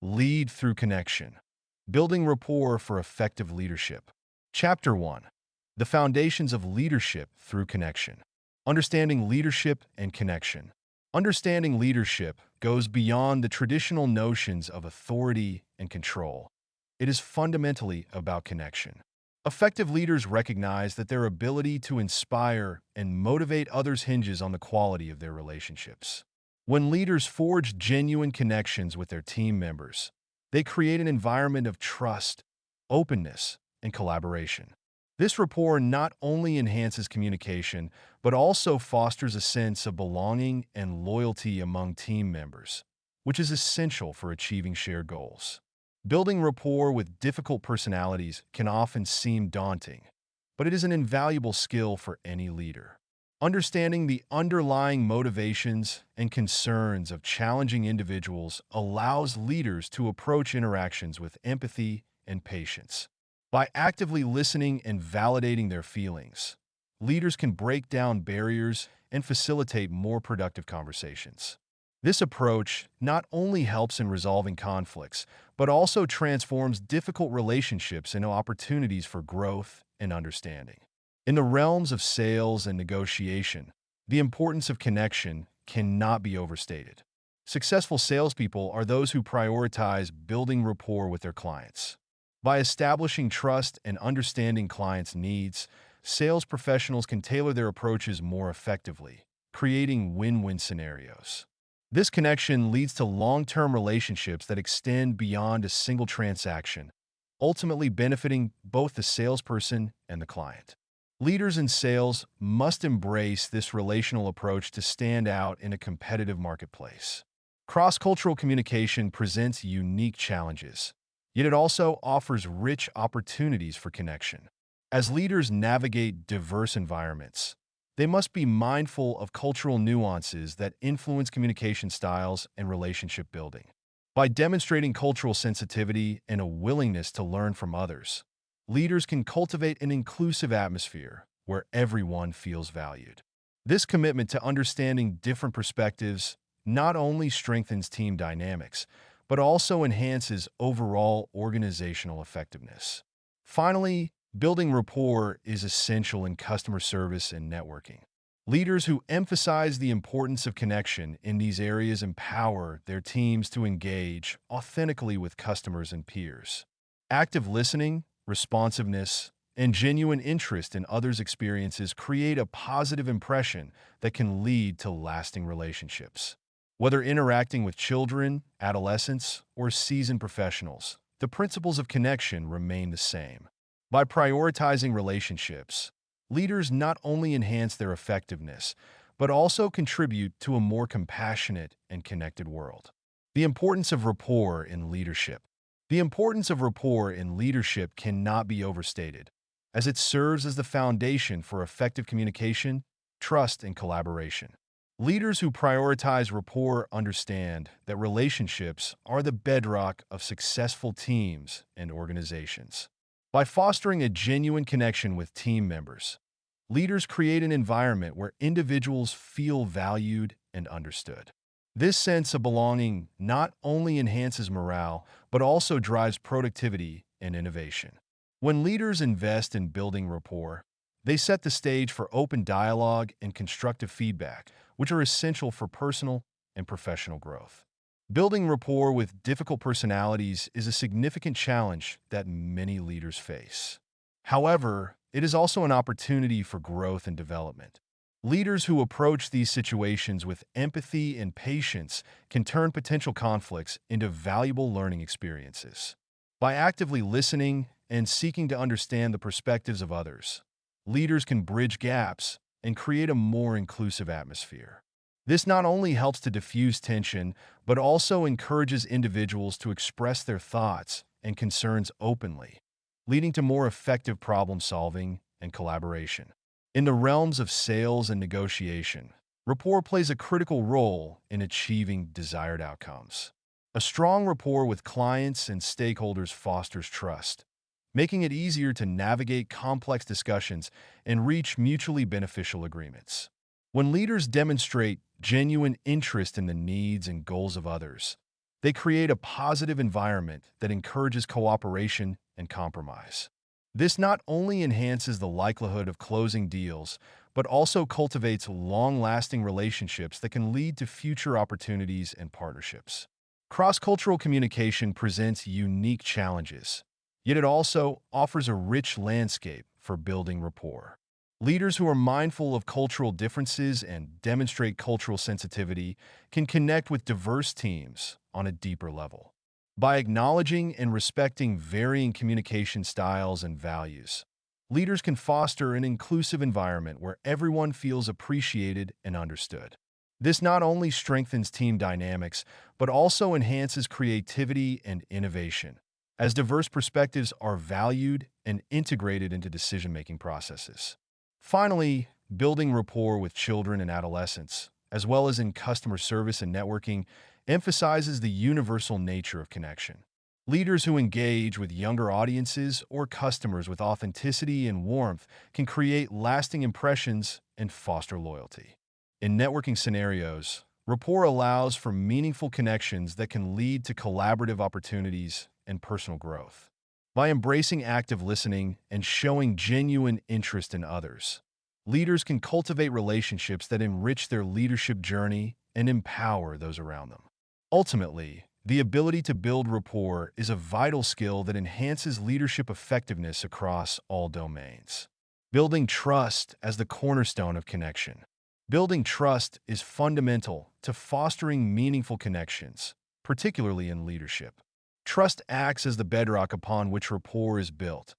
Lead through connection. Building rapport for effective leadership. Chapter 1. The foundations of leadership through connection. Understanding leadership and connection. Understanding leadership goes beyond the traditional notions of authority and control. It is fundamentally about connection. Effective leaders recognize that their ability to inspire and motivate others hinges on the quality of their relationships. When leaders forge genuine connections with their team members, they create an environment of trust, openness, and collaboration. This rapport not only enhances communication, but also fosters a sense of belonging and loyalty among team members, which is essential for achieving shared goals. Building rapport with difficult personalities can often seem daunting, but it is an invaluable skill for any leader. Understanding the underlying motivations and concerns of challenging individuals allows leaders to approach interactions with empathy and patience. By actively listening and validating their feelings, leaders can break down barriers and facilitate more productive conversations. This approach not only helps in resolving conflicts, but also transforms difficult relationships into opportunities for growth and understanding. In the realms of sales and negotiation, the importance of connection cannot be overstated. Successful salespeople are those who prioritize building rapport with their clients. By establishing trust and understanding clients' needs, sales professionals can tailor their approaches more effectively, creating win-win scenarios. This connection leads to long-term relationships that extend beyond a single transaction, ultimately benefiting both the salesperson and the client. Leaders in sales must embrace this relational approach to stand out in a competitive marketplace. Cross-cultural communication presents unique challenges, yet it also offers rich opportunities for connection. As leaders navigate diverse environments, they must be mindful of cultural nuances that influence communication styles and relationship building. By demonstrating cultural sensitivity and a willingness to learn from others, leaders can cultivate an inclusive atmosphere where everyone feels valued. This commitment to understanding different perspectives not only strengthens team dynamics, but also enhances overall organizational effectiveness. Finally, building rapport is essential in customer service and networking. Leaders who emphasize the importance of connection in these areas empower their teams to engage authentically with customers and peers. Active listening, responsiveness, and genuine interest in others' experiences create a positive impression that can lead to lasting relationships. Whether interacting with children, adolescents, or seasoned professionals, the principles of connection remain the same. By prioritizing relationships, leaders not only enhance their effectiveness, but also contribute to a more compassionate and connected world. The importance of rapport in leadership. The importance of rapport in leadership cannot be overstated, as it serves as the foundation for effective communication, trust, and collaboration. Leaders who prioritize rapport understand that relationships are the bedrock of successful teams and organizations. By fostering a genuine connection with team members, leaders create an environment where individuals feel valued and understood. This sense of belonging not only enhances morale, but also drives productivity and innovation. When leaders invest in building rapport, they set the stage for open dialogue and constructive feedback, which are essential for personal and professional growth. Building rapport with difficult personalities is a significant challenge that many leaders face. However, it is also an opportunity for growth and development. Leaders who approach these situations with empathy and patience can turn potential conflicts into valuable learning experiences. By actively listening and seeking to understand the perspectives of others, leaders can bridge gaps and create a more inclusive atmosphere. This not only helps to diffuse tension, but also encourages individuals to express their thoughts and concerns openly, leading to more effective problem-solving and collaboration. In the realms of sales and negotiation, rapport plays a critical role in achieving desired outcomes. A strong rapport with clients and stakeholders fosters trust, making it easier to navigate complex discussions and reach mutually beneficial agreements. When leaders demonstrate genuine interest in the needs and goals of others, They create a positive environment that encourages cooperation and compromise. This not only enhances the likelihood of closing deals, but also cultivates long-lasting relationships that can lead to future opportunities and partnerships. Cross-cultural communication presents unique challenges, yet it also offers a rich landscape for building rapport. Leaders who are mindful of cultural differences and demonstrate cultural sensitivity can connect with diverse teams on a deeper level. By acknowledging and respecting varying communication styles and values, leaders can foster an inclusive environment where everyone feels appreciated and understood. This not only strengthens team dynamics, but also enhances creativity and innovation, as diverse perspectives are valued and integrated into decision-making processes. Finally, building rapport with children and adolescents, as well as in customer service and networking, emphasizes the universal nature of connection. Leaders who engage with younger audiences or customers with authenticity and warmth can create lasting impressions and foster loyalty. In networking scenarios, rapport allows for meaningful connections that can lead to collaborative opportunities and personal growth. By embracing active listening and showing genuine interest in others, leaders can cultivate relationships that enrich their leadership journey and empower those around them. Ultimately, the ability to build rapport is a vital skill that enhances leadership effectiveness across all domains. Building trust as the cornerstone of connection. Building trust is fundamental to fostering meaningful connections, particularly in leadership. Trust acts as the bedrock upon which rapport is built,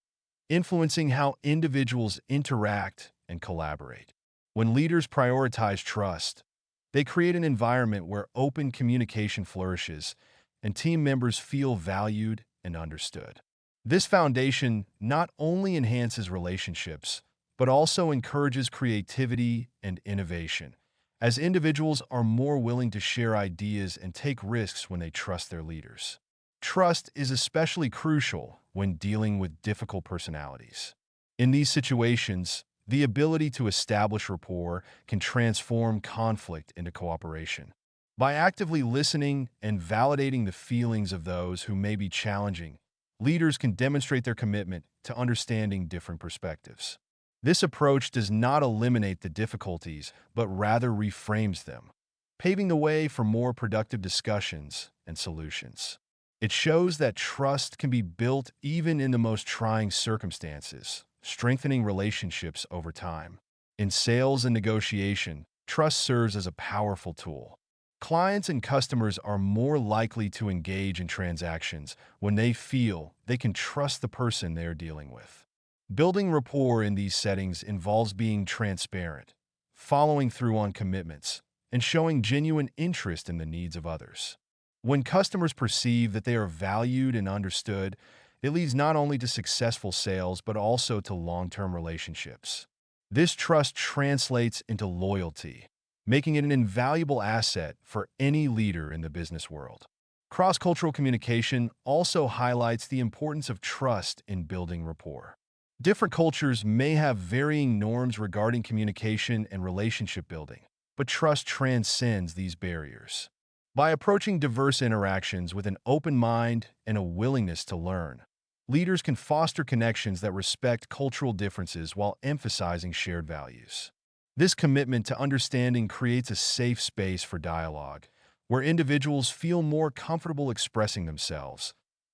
influencing how individuals interact and collaborate. When leaders prioritize trust, they create an environment where open communication flourishes and team members feel valued and understood. This foundation not only enhances relationships, but also encourages creativity and innovation, as individuals are more willing to share ideas and take risks when they trust their leaders. Trust is especially crucial when dealing with difficult personalities. In these situations, the ability to establish rapport can transform conflict into cooperation. By actively listening and validating the feelings of those who may be challenging, leaders can demonstrate their commitment to understanding different perspectives. This approach does not eliminate the difficulties, but rather reframes them, paving the way for more productive discussions and solutions. It shows that trust can be built even in the most trying circumstances, strengthening relationships over time. In sales and negotiation, trust serves as a powerful tool. Clients and customers are more likely to engage in transactions when they feel they can trust the person they are dealing with. Building rapport in these settings involves being transparent, following through on commitments, and showing genuine interest in the needs of others. When customers perceive that they are valued and understood, it leads not only to successful sales but also to long-term relationships. This trust translates into loyalty, making it an invaluable asset for any leader in the business world. Cross-cultural communication also highlights the importance of trust in building rapport. Different cultures may have varying norms regarding communication and relationship building, but trust transcends these barriers. By approaching diverse interactions with an open mind and a willingness to learn, leaders can foster connections that respect cultural differences while emphasizing shared values. This commitment to understanding creates a safe space for dialogue, where individuals feel more comfortable expressing themselves,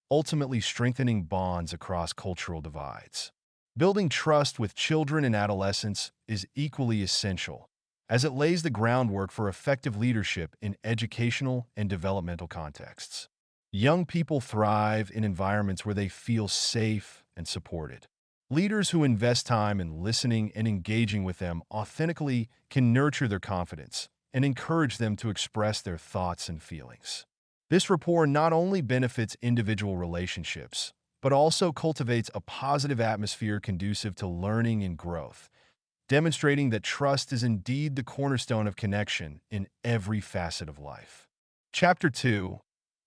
ultimately strengthening bonds across cultural divides. Building trust with children and adolescents is equally essential, as it lays the groundwork for effective leadership in educational and developmental contexts. Young people thrive in environments where they feel safe and supported. Leaders who invest time in listening and engaging with them authentically can nurture their confidence and encourage them to express their thoughts and feelings. This rapport not only benefits individual relationships, but also cultivates a positive atmosphere conducive to learning and growth, demonstrating that trust is indeed the cornerstone of connection in every facet of life. Chapter 2.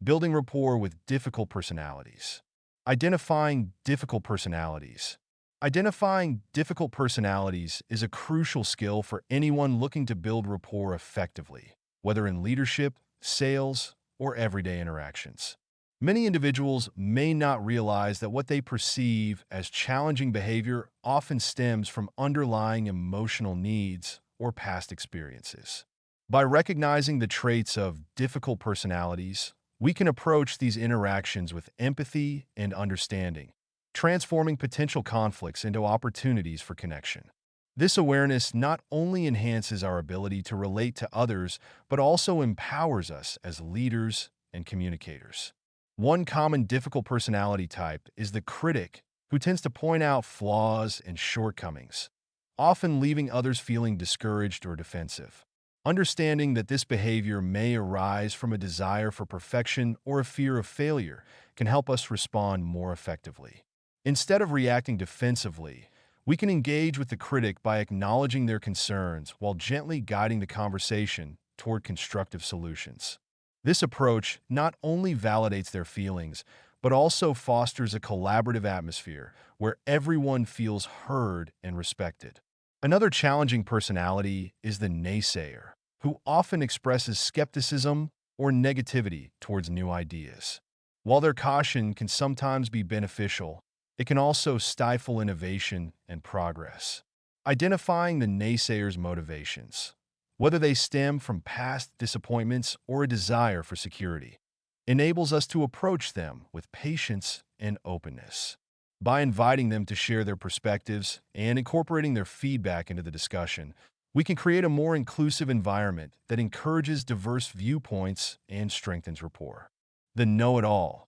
Building rapport with difficult personalities. Identifying difficult personalities. Identifying difficult personalities is a crucial skill for anyone looking to build rapport effectively, whether in leadership, sales, or everyday interactions. Many individuals may not realize that what they perceive as challenging behavior often stems from underlying emotional needs or past experiences. By recognizing the traits of difficult personalities, we can approach these interactions with empathy and understanding, transforming potential conflicts into opportunities for connection. This awareness not only enhances our ability to relate to others, but also empowers us as leaders and communicators. One common difficult personality type is the critic, who tends to point out flaws and shortcomings, often leaving others feeling discouraged or defensive. Understanding that this behavior may arise from a desire for perfection or a fear of failure can help us respond more effectively. Instead of reacting defensively, we can engage with the critic by acknowledging their concerns while gently guiding the conversation toward constructive solutions. This approach not only validates their feelings, but also fosters a collaborative atmosphere where everyone feels heard and respected. Another challenging personality is the naysayer, who often expresses skepticism or negativity towards new ideas. While their caution can sometimes be beneficial, it can also stifle innovation and progress. Identifying the naysayer's motivations, whether they stem from past disappointments or a desire for security, enables us to approach them with patience and openness. By inviting them to share their perspectives and incorporating their feedback into the discussion, we can create a more inclusive environment that encourages diverse viewpoints and strengthens rapport. The know-it-all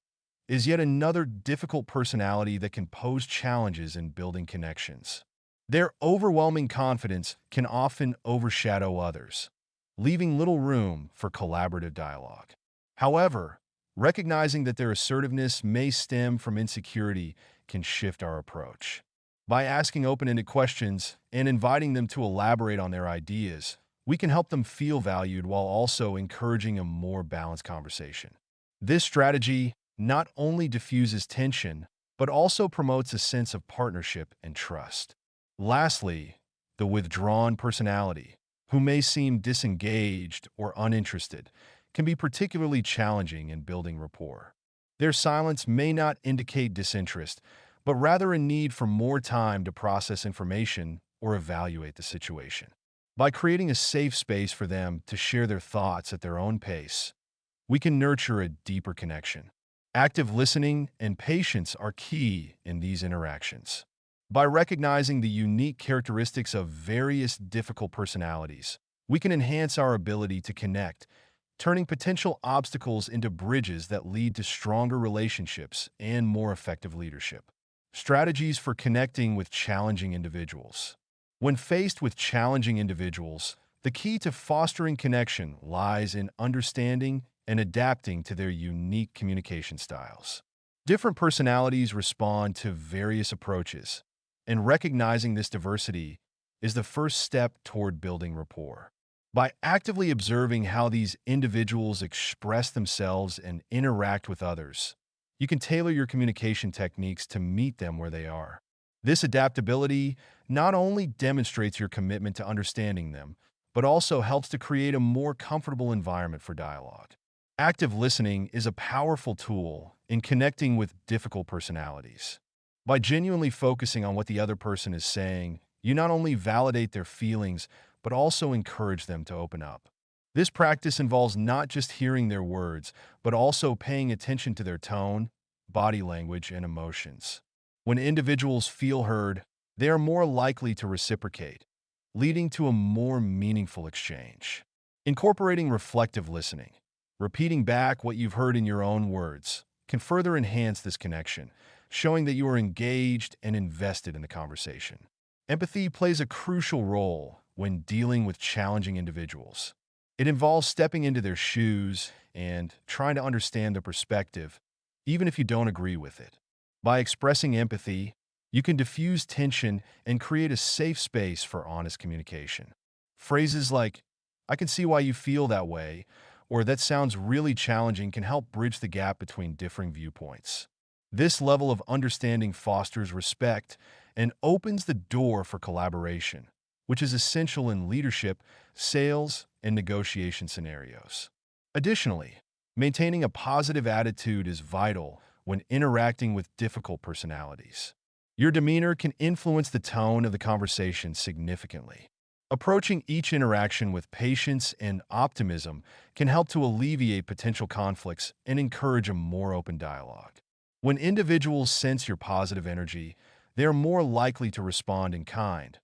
is yet another difficult personality that can pose challenges in building connections. Their overwhelming confidence can often overshadow others, leaving little room for collaborative dialogue. However, recognizing that their assertiveness may stem from insecurity can shift our approach. By asking open-ended questions and inviting them to elaborate on their ideas, we can help them feel valued while also encouraging a more balanced conversation. This strategy not only diffuses tension, but also promotes a sense of partnership and trust. Lastly, the withdrawn personality, who may seem disengaged or uninterested, can be particularly challenging in building rapport. Their silence may not indicate disinterest, but rather a need for more time to process information or evaluate the situation. By creating a safe space for them to share their thoughts at their own pace, we can nurture a deeper connection. Active listening and patience are key in these interactions. By recognizing the unique characteristics of various difficult personalities, we can enhance our ability to connect, turning potential obstacles into bridges that lead to stronger relationships and more effective leadership. Strategies for connecting with challenging individuals. When faced with challenging individuals, the key to fostering connection lies in understanding and adapting to their unique communication styles. Different personalities respond to various approaches, and recognizing this diversity is the first step toward building rapport. By actively observing how these individuals express themselves and interact with others, you can tailor your communication techniques to meet them where they are. This adaptability not only demonstrates your commitment to understanding them, but also helps to create a more comfortable environment for dialogue. Active listening is a powerful tool in connecting with difficult personalities. By genuinely focusing on what the other person is saying, you not only validate their feelings, but also encourage them to open up. This practice involves not just hearing their words, but also paying attention to their tone, body language, and emotions. When individuals feel heard, they are more likely to reciprocate, leading to a more meaningful exchange. Incorporating reflective listening, repeating back what you've heard in your own words, can further enhance this connection, showing that you are engaged and invested in the conversation. Empathy plays a crucial role when dealing with challenging individuals. It involves stepping into their shoes and trying to understand their perspective, even if you don't agree with it. By expressing empathy, you can diffuse tension and create a safe space for honest communication. Phrases like, "I can see why you feel that way," or "that sounds really challenging," can help bridge the gap between differing viewpoints. This level of understanding fosters respect and opens the door for collaboration, which is essential in leadership, sales, and negotiation scenarios. Additionally, Maintaining a positive attitude is vital when interacting with difficult personalities. Your demeanor can influence the tone of the conversation significantly. Approaching each interaction with patience and optimism can help to alleviate potential conflicts and encourage a more open dialogue. When individuals sense your positive energy, they are more likely to respond in kind,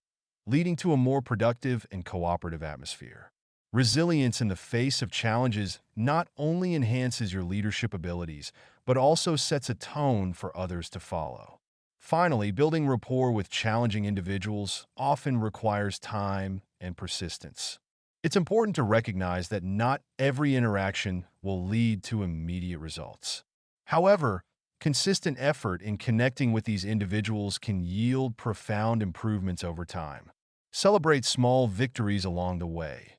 leading to a more productive and cooperative atmosphere. Resilience in the face of challenges not only enhances your leadership abilities, but also sets a tone for others to follow. Finally, building rapport with challenging individuals often requires time and persistence. It's important to recognize that not every interaction will lead to immediate results. However, consistent effort in connecting with these individuals can yield profound improvements over time. Celebrate small victories along the way,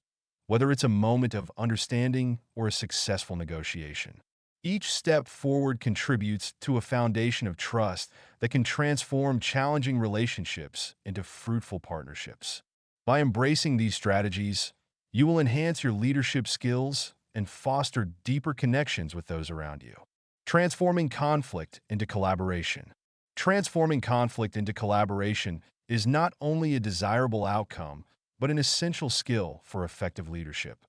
whether it's a moment of understanding or a successful negotiation. Each step forward contributes to a foundation of trust that can transform challenging relationships into fruitful partnerships. By embracing these strategies, you will enhance your leadership skills and foster deeper connections with those around you. Transforming conflict into collaboration. Transforming conflict into collaboration is not only a desirable outcome, but an essential skill for effective leadership.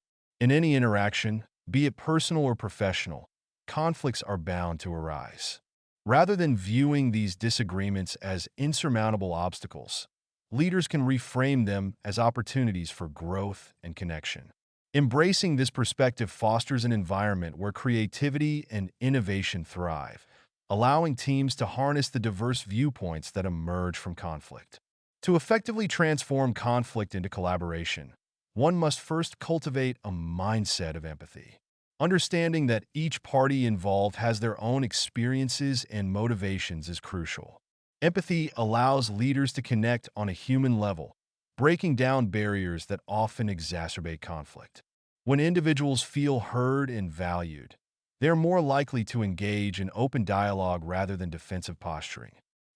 In any interaction, be it personal or professional, conflicts are bound to arise. Rather than viewing these disagreements as insurmountable obstacles, leaders can reframe them as opportunities for growth and connection. Embracing this perspective fosters an environment where creativity and innovation thrive, allowing teams to harness the diverse viewpoints that emerge from conflict. To effectively transform conflict into collaboration, one must first cultivate a mindset of empathy. Understanding that each party involved has their own experiences and motivations is crucial. Empathy allows leaders to connect on a human level, breaking down barriers that often exacerbate conflict. When individuals feel heard and valued, they are more likely to engage in open dialogue rather than defensive posturing.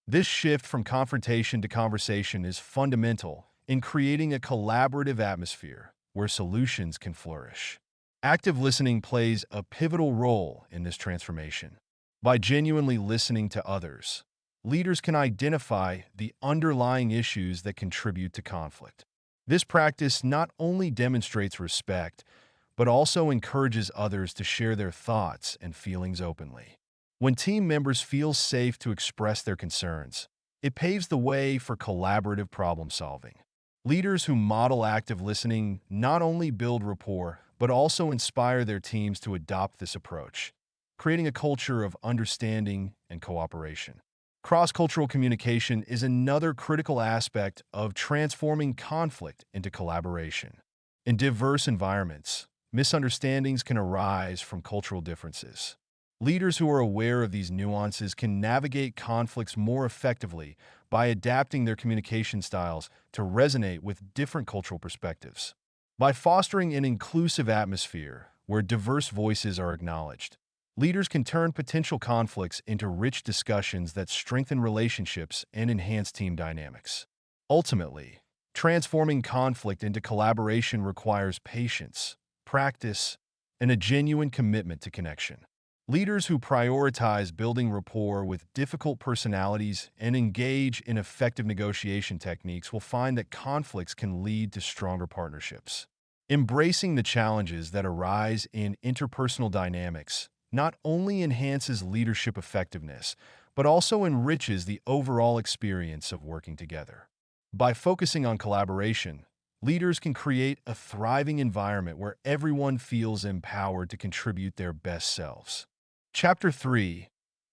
This shift from confrontation to conversation is fundamental in creating a collaborative atmosphere where solutions can flourish. Active listening plays a pivotal role in this transformation. By genuinely listening to others, leaders can identify the underlying issues that contribute to conflict. This practice not only demonstrates respect, but also encourages others to share their thoughts and feelings openly. When team members feel safe to express their concerns, it paves the way for collaborative problem solving. Leaders who model active listening not only build rapport, but also inspire their teams to adopt this approach, creating a culture of understanding and cooperation. Cross-cultural communication is another critical aspect of transforming conflict into collaboration. In diverse environments, misunderstandings can arise from cultural differences. Leaders who are aware of these nuances can navigate conflicts more effectively by adapting their communication styles to resonate with different cultural perspectives. By fostering an inclusive atmosphere where diverse voices are acknowledged, leaders can turn potential conflicts into rich discussions that strengthen relationships and enhance team dynamics. Ultimately, transforming conflict into collaboration requires patience, practice, and a genuine commitment to connection. Leaders who prioritize building rapport with difficult personalities and engage in effective negotiation techniques will find that conflicts can lead to stronger partnerships. Embracing the challenges that arise in interpersonal dynamics not only enhances leadership effectiveness, but also enriches the overall experience of working together. By focusing on collaboration, leaders can create a thriving environment where everyone feels empowered to contribute their best selves. Chapter 3: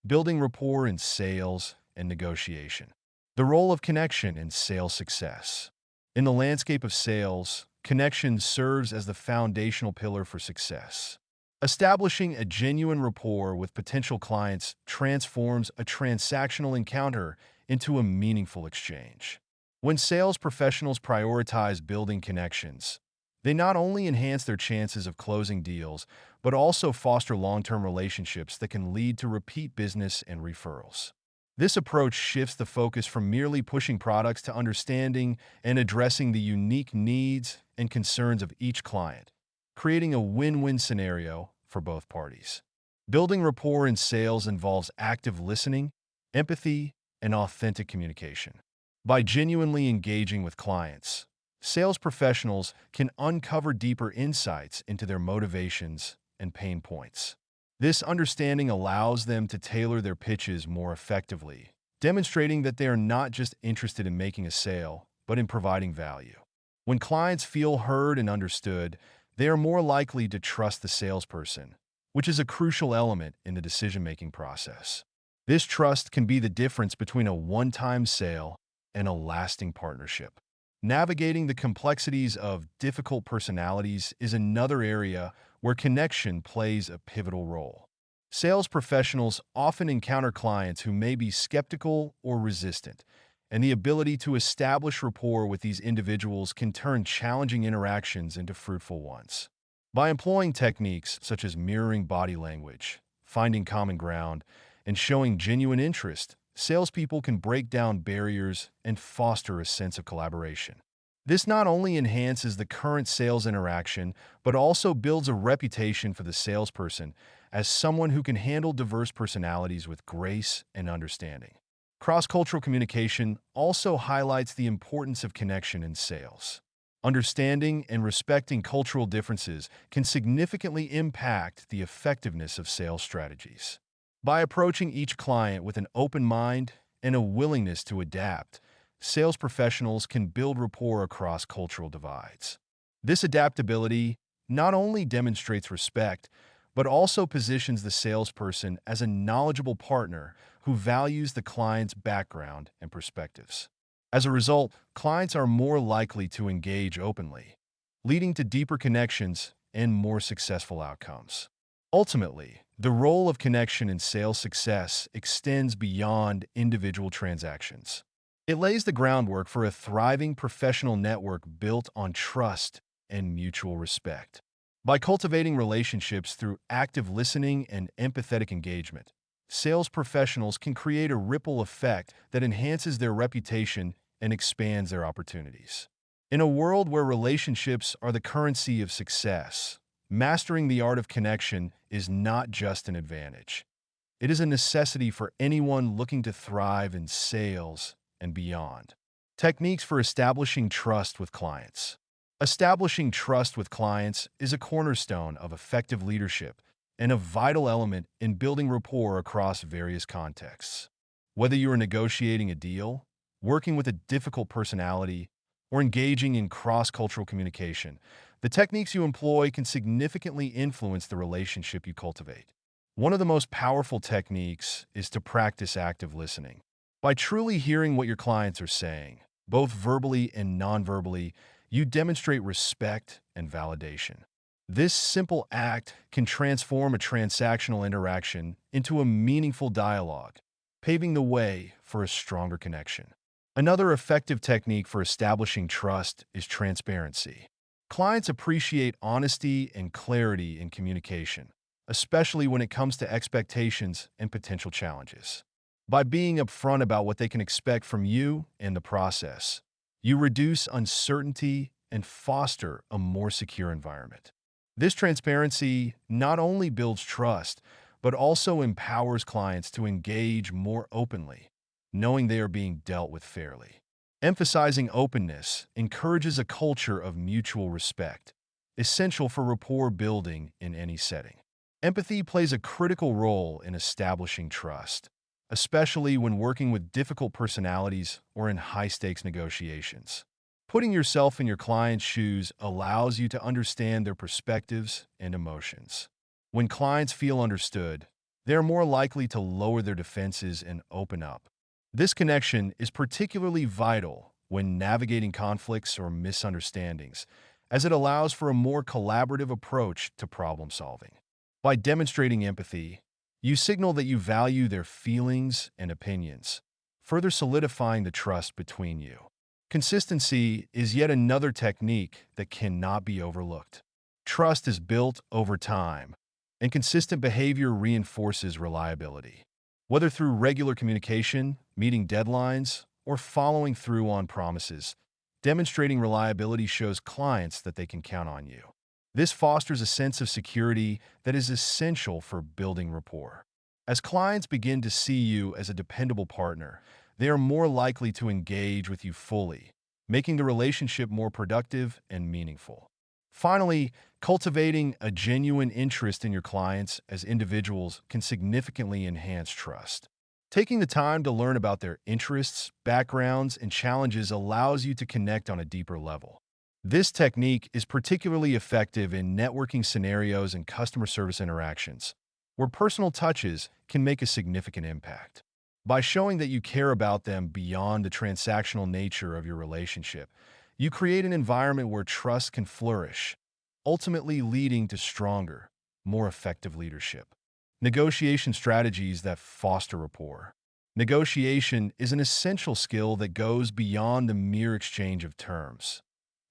Building Rapport in Sales and Negotiation. The role of connection in sales success. In the landscape of sales, connection serves as the foundational pillar for success. Establishing a genuine rapport with potential clients transforms a transactional encounter into a meaningful exchange. When sales professionals prioritize building connections, they not only enhance their chances of closing deals, but also foster long-term relationships that can lead to repeat business and referrals. This approach shifts the focus from merely pushing products to understanding and addressing the unique needs and concerns of each client, creating a win-win scenario for both parties. Building rapport in sales involves active listening, empathy, and authentic communication. By genuinely engaging with clients, sales professionals can uncover deeper insights into their motivations and pain points. This understanding allows them to tailor their pitches more effectively, demonstrating that they are not just interested in making a sale, but in providing value. When clients feel heard and understood, they are more likely to trust the salesperson, which is a crucial element in the decision-making process. This trust can be the difference between a one-time sale and a lasting partnership. Navigating the complexities of difficult personalities is another area where connection plays a pivotal role. Sales professionals often encounter clients who may be skeptical or resistant, and the ability to establish rapport with these individuals can turn challenging interactions into fruitful ones. By employing techniques such as mirroring body language, finding common ground, and showing genuine interest, salespeople can break down barriers and foster a sense of collaboration. This not only enhances the current sales interaction, but also builds a reputation for the salesperson as someone who can handle diverse personalities with grace and understanding. Cross-cultural communication also highlights the importance of connection in sales. Understanding and respecting cultural differences can significantly impact the effectiveness of sales strategies. By approaching each client with an open mind and a willingness to adapt, sales professionals can build rapport across cultural divides. This adaptability not only demonstrates respect, but also positions the salesperson as a knowledgeable partner who values the client's background and perspectives. As a result, clients are more likely to engage openly, leading to deeper connections and more successful outcomes. Ultimately, the role of connection in sales success extends beyond individual transactions. It lays the groundwork for a thriving professional network built on trust and mutual respect. By cultivating relationships through active listening and empathetic engagement, sales professionals can create a ripple effect that enhances their reputation and expands their opportunities. In a world where relationships are the currency of success, mastering the art of connection is not just an advantage. It is a necessity for anyone looking to thrive in sales and beyond. Techniques for establishing trust with clients. Establishing trust with clients is a cornerstone of effective leadership and a vital element in building rapport across various contexts. Whether you are negotiating a deal, working with a difficult personality, or engaging in cross-cultural communication, the techniques you employ can significantly influence the relationship you cultivate. One of the most powerful techniques is to practice active listening. By truly hearing what your clients are saying, both verbally and non-verbally, you demonstrate respect and validation. This simple act can transform a transactional interaction into a meaningful dialogue, paving the way for a stronger connection. Another effective technique for establishing trust is transparency. Clients appreciate honesty and clarity in communication, especially when it comes to expectations and potential challenges. By being upfront about what they can expect from you and the process, you reduce uncertainty and foster a more secure environment. This transparency not only builds trust, but also empowers clients to engage more openly, knowing they are being dealt with fairly. Emphasizing openness encourages a culture of mutual respect, essential for rapport building in any setting. Empathy plays a critical role in establishing trust, especially when working with difficult personalities or in high-stakes negotiations. Putting yourself in your client's shoes allows you to understand their perspectives and emotions. When clients feel understood, they are more likely to lower their defenses and open up. This connection is particularly vital when navigating conflicts or misunderstandings, as it allows for a more collaborative approach to problem solving. By demonstrating empathy, you signal that you value their feelings and opinions, further solidifying the trust between you. Consistency is yet another technique that cannot be overlooked. Trust is built over time, and consistent behavior reinforces reliability. Whether through regular communication, meeting deadlines, or following through on promises, demonstrating reliability shows clients that they can count on you. This fosters a sense of security that is essential for building rapport. As clients begin to see you as a dependable partner, they are more likely to engage with you fully, making the relationship more productive and meaningful. Finally, cultivating a genuine interest in your clients as individuals can significantly enhance trust. Taking the time to learn about their interests, backgrounds, and challenges allows you to connect on a deeper level. This technique is particularly effective in networking scenarios and customer service interactions, where personal touches can make a significant impact. By showing that you care about them beyond the transactional nature of your relationship, you create an environment where trust can flourish, ultimately leading to stronger, more effective leadership. Negotiation strategies that foster rapport. Negotiation is an essential skill that goes beyond the mere exchange of terms.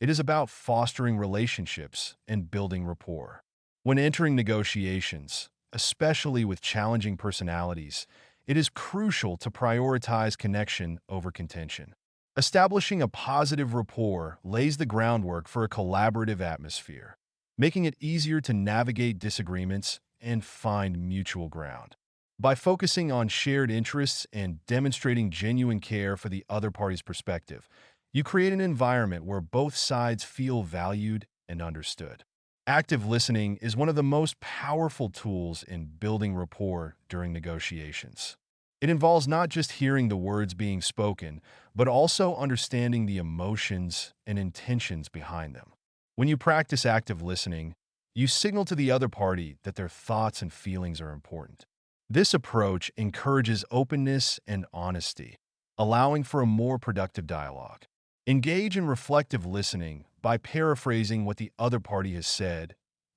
It is about fostering relationships and building rapport. When entering negotiations, especially with challenging personalities, it is crucial to prioritize connection over contention. Establishing a positive rapport lays the groundwork for a collaborative atmosphere, making it easier to navigate disagreements and find mutual ground. By focusing on shared interests and demonstrating genuine care for the other party's perspective, you create an environment where both sides feel valued and understood. Active listening is one of the most powerful tools in building rapport during negotiations. It involves not just hearing the words being spoken, but also understanding the emotions and intentions behind them. When you practice active listening, you signal to the other party that their thoughts and feelings are important. This approach encourages openness and honesty, allowing for a more productive dialogue. Engage in reflective listening by paraphrasing what the other party has said,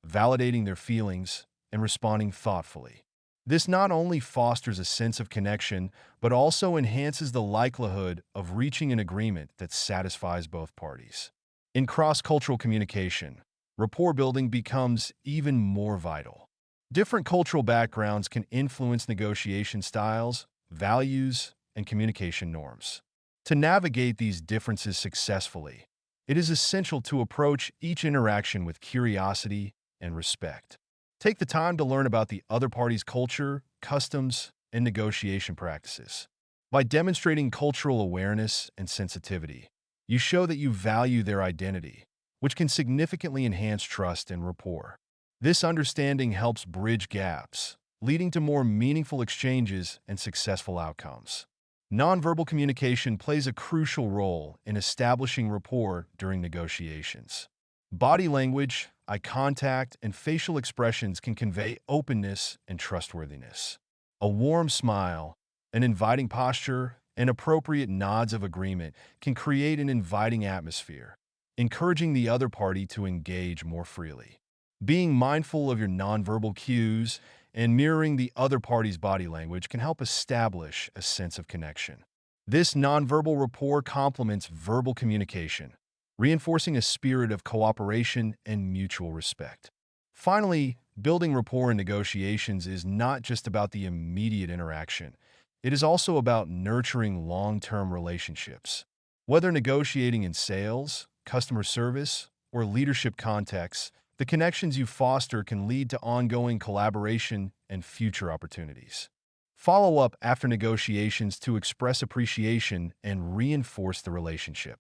validating their feelings, and responding thoughtfully. This not only fosters a sense of connection, but also enhances the likelihood of reaching an agreement that satisfies both parties. In cross-cultural communication, rapport building becomes even more vital. Different cultural backgrounds can influence negotiation styles, values, and communication norms. To navigate these differences successfully, it is essential to approach each interaction with curiosity and respect. Take the time to learn about the other party's culture, customs, and negotiation practices. By demonstrating cultural awareness and sensitivity, you show that you value their identity, which can significantly enhance trust and rapport. This understanding helps bridge gaps, leading to more meaningful exchanges and successful outcomes. Nonverbal communication plays a crucial role in establishing rapport during negotiations. Body language, eye contact, and facial expressions can convey openness and trustworthiness. A warm smile, an inviting posture, and appropriate nods of agreement can create an inviting atmosphere, encouraging the other party to engage more freely. Being mindful of your nonverbal cues and mirroring the other party's body language can help establish a sense of connection. This nonverbal rapport complements verbal communication, reinforcing a spirit of cooperation and mutual respect. Finally, building rapport in negotiations is not just about the immediate interaction. It is also about nurturing long-term relationships. Whether negotiating in sales, customer service, or leadership contexts, the connections you foster can lead to ongoing collaboration and future opportunities. Follow up after negotiations to express appreciation and reinforce the relationship.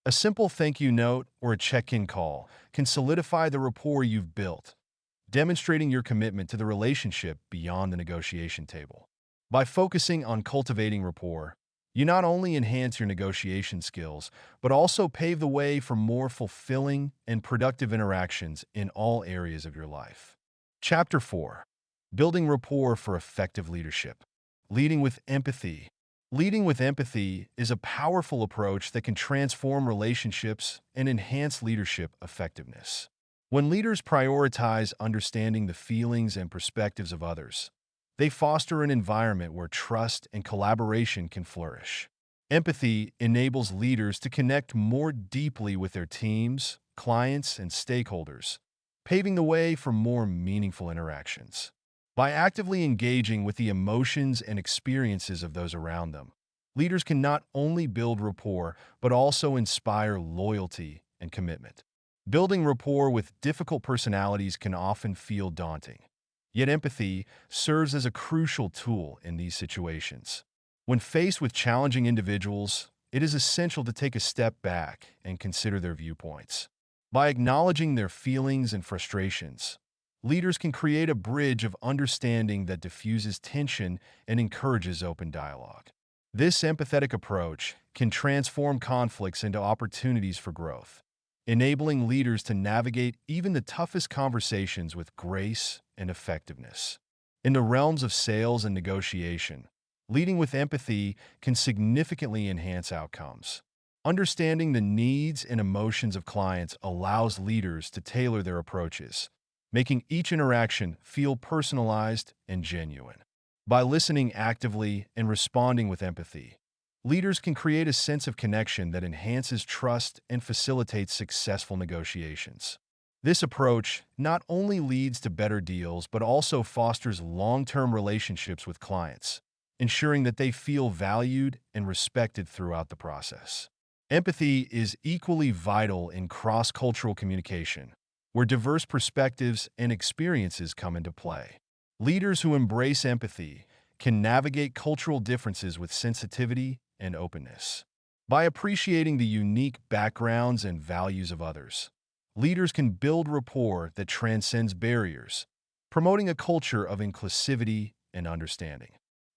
A simple thank you note or a check-in call can solidify the rapport you've built, demonstrating your commitment to the relationship beyond the negotiation table. By focusing on cultivating rapport, you not only enhance your negotiation skills, but also pave the way for more fulfilling and productive interactions in all areas of your life. Chapter 4. Building Rapport for Effective Leadership. Leading with Empathy. Leading with empathy is a powerful approach that can transform relationships and enhance leadership effectiveness. When leaders prioritize understanding the feelings and perspectives of others, they foster an environment where trust and collaboration can flourish. Empathy enables leaders to connect more deeply with their teams, clients, and stakeholders, paving the way for more meaningful interactions. By actively engaging with the emotions and experiences of those around them, leaders can not only build rapport, but also inspire loyalty and commitment. Building rapport with difficult personalities can often feel daunting. Yet empathy serves as a crucial tool in these situations. When faced with challenging individuals, it is essential to take a step back and consider their viewpoints. By acknowledging their feelings and frustrations, leaders can create a bridge of understanding that diffuses tension and encourages open dialogue. This empathetic approach can transform conflicts into opportunities for growth, enabling leaders to navigate even the toughest conversations with grace and effectiveness. In the realms of sales and negotiation, leading with empathy can significantly enhance outcomes. Understanding the needs and emotions of clients allows leaders to tailor their approaches, making each interaction feel personalized and genuine. By listening actively and responding with empathy, leaders can create a sense of connection that enhances trust and facilitates successful negotiations. This approach not only leads to better deals but also fosters long-term relationships with clients, ensuring that they feel valued and respected throughout the process. Empathy is equally vital in cross-cultural communication, where diverse perspectives and experiences come into play. Leaders who embrace empathy can navigate cultural differences with sensitivity and openness. By appreciating the unique backgrounds and values of others, leaders can build rapport that transcends barriers, promoting a culture of inclusivity and understanding.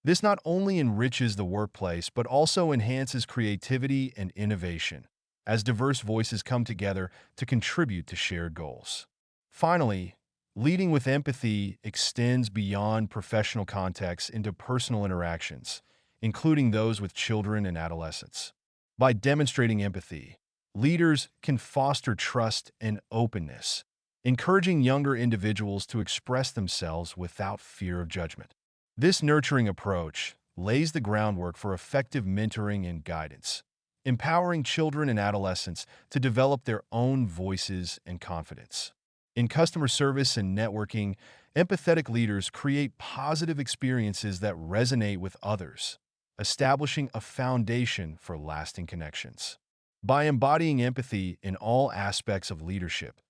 This not only enriches the workplace but also enhances creativity and innovation, as diverse voices come together to contribute to shared goals. Finally, leading with empathy extends beyond professional contexts into personal interactions, including those with children and adolescents. By demonstrating empathy, leaders can foster trust and openness, encouraging younger individuals to express themselves without fear of judgment. This nurturing approach lays the groundwork for effective mentoring and guidance, empowering children and adolescents to develop their own voices and confidence. In customer service and networking, empathetic leaders create positive experiences that resonate with others, establishing a foundation for lasting connections. By embodying empathy in all aspects of leadership,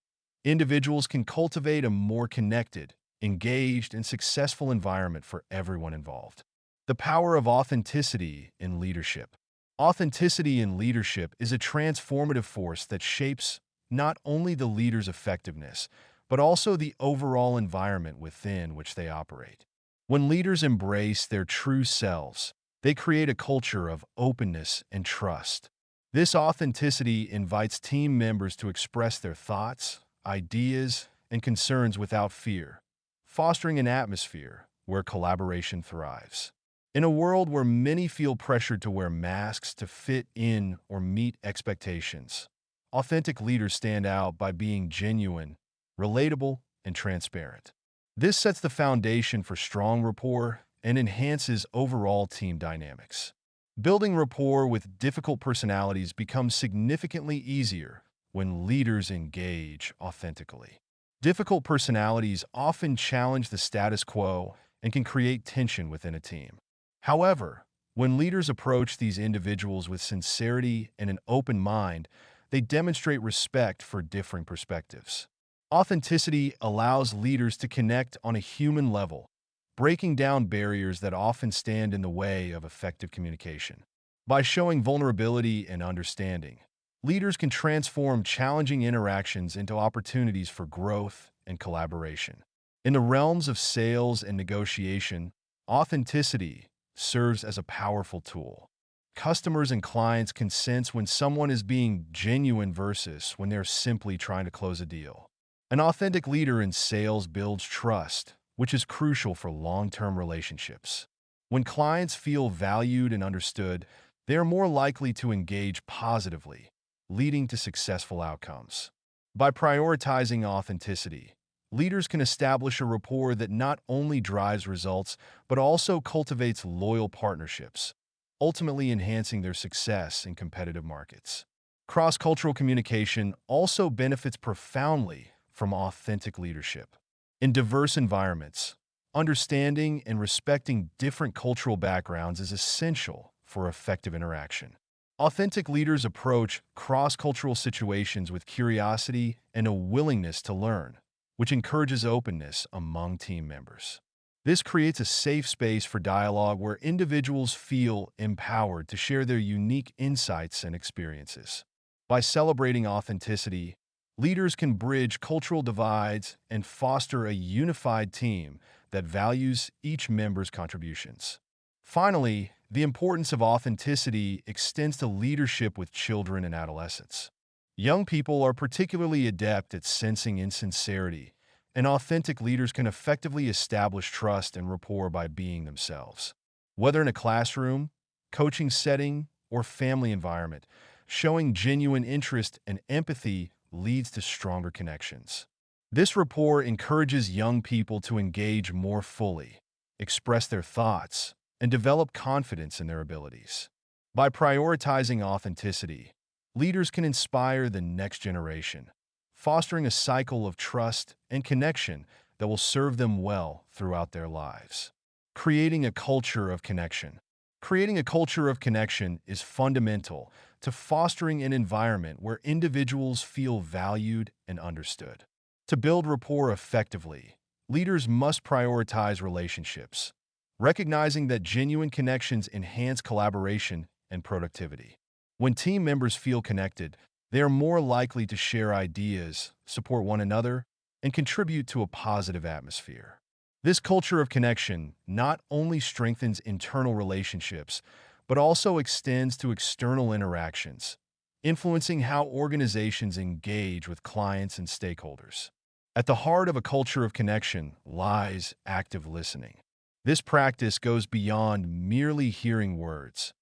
individuals can cultivate a more connected, engaged, and successful environment for everyone involved. The power of authenticity in leadership. Authenticity in leadership is a transformative force that shapes not only the leader's effectiveness, but also the overall environment within which they operate. When leaders embrace their true selves, they create a culture of openness and trust. This authenticity invites team members to express their thoughts, ideas, and concerns without fear, fostering an atmosphere where collaboration thrives. In a world where many feel pressured to wear masks to fit in or meet expectations, authentic leaders stand out by being genuine, relatable, and transparent. This sets the foundation for strong rapport and enhances overall team dynamics. Building rapport with difficult personalities becomes significantly easier when leaders engage authentically. Difficult personalities often challenge the status quo and can create tension within a team. However, when leaders approach these individuals with sincerity and an open mind, they demonstrate respect for differing perspectives. Authenticity allows leaders to connect on a human level, breaking down barriers that often stand in the way of effective communication. By showing vulnerability and understanding, leaders can transform challenging interactions into opportunities for growth and collaboration. In the realms of sales and negotiation, authenticity serves as a powerful tool. Customers and clients can sense when someone is being genuine versus when they're simply trying to close a deal. An authentic leader in sales builds trust, which is crucial for long-term relationships. When clients feel valued and understood, they are more likely to engage positively, leading to successful outcomes. By prioritizing authenticity, leaders can establish a rapport that not only drives results but also cultivates loyal partnerships, ultimately enhancing their success in competitive markets. Cross-cultural communication also benefits profoundly from authentic leadership. In diverse environments, understanding and respecting different cultural backgrounds is essential for effective interaction. Authentic leaders approach cross-cultural situations with curiosity and a willingness to learn, which encourages openness among team members. This creates a safe space for dialogue where individuals feel empowered to share their unique insights and experiences. By celebrating authenticity, leaders can bridge cultural divides and foster a unified team that values each member's contributions. Finally, the importance of authenticity extends to leadership with children and adolescents. Young people are particularly adept at sensing insincerity, and authentic leaders can effectively establish trust and rapport by being themselves. Whether in a classroom, coaching setting, or family environment, showing genuine interest and empathy leads to stronger connections. This rapport encourages young people to engage more fully, express their thoughts, and develop confidence in their abilities. By prioritizing authenticity, leaders can inspire the next generation, fostering a cycle of trust and connection that will serve them well throughout their lives. Creating a culture of connection. Creating a culture of connection is fundamental to fostering an environment where individuals feel valued and understood. To build rapport effectively, leaders must prioritize relationships, recognizing that genuine connections enhance collaboration and productivity. When team members feel connected, they are more likely to share ideas, support one another, and contribute to a positive atmosphere. This culture of connection not only strengthens internal relationships, but also extends to external interactions, influencing how organizations engage with clients and stakeholders. At the heart of a culture of connection lies active listening. This practice goes beyond merely hearing words.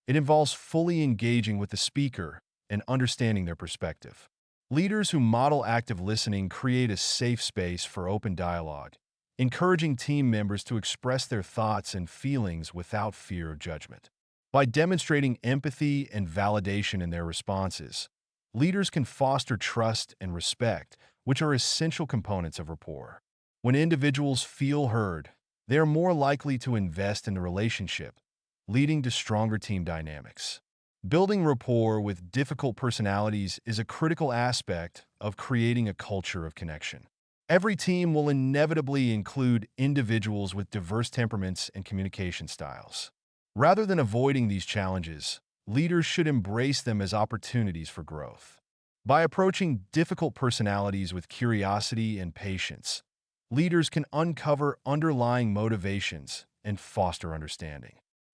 It involves fully engaging with the speaker and understanding their perspective. Leaders who model active listening create a safe space for open dialogue, encouraging team members to express their thoughts and feelings without fear of judgment. By demonstrating empathy and validation in their responses, leaders can foster trust and respect, which are essential components of rapport. When individuals feel heard, they are more likely to invest in the relationship, leading to stronger team dynamics. Building rapport with difficult personalities is a critical aspect of creating a culture of connection. Every team will inevitably include individuals with diverse temperaments and communication styles. Rather than avoiding these challenges, leaders should embrace them as opportunities for growth. By approaching difficult personalities with curiosity and patience, leaders can uncover underlying motivations and foster understanding.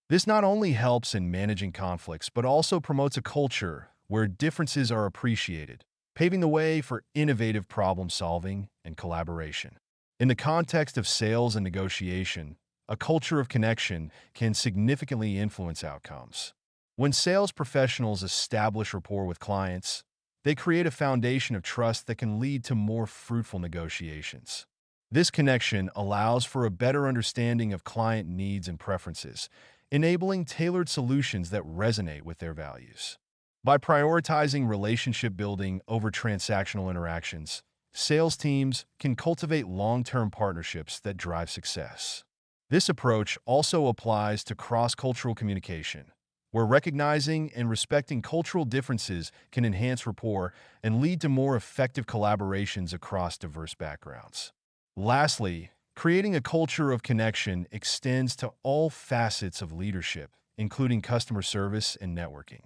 This not only helps in managing conflicts, but also promotes a culture where differences are appreciated, paving the way for innovative problem-solving and collaboration. In the context of sales and negotiation, a culture of connection can significantly influence outcomes. When sales professionals establish rapport with clients, they create a foundation of trust that can lead to more fruitful negotiations. This connection allows for a better understanding of client needs and preferences, enabling tailored solutions that resonate with their values. By prioritizing relationship building over transactional interactions, sales teams can cultivate long-term partnerships that drive success. This approach also applies to cross-cultural communication, where recognizing and respecting cultural differences can enhance rapport and lead to more effective collaborations across diverse backgrounds. Lastly, creating a culture of connection extends to all facets of leadership, including customer service and networking.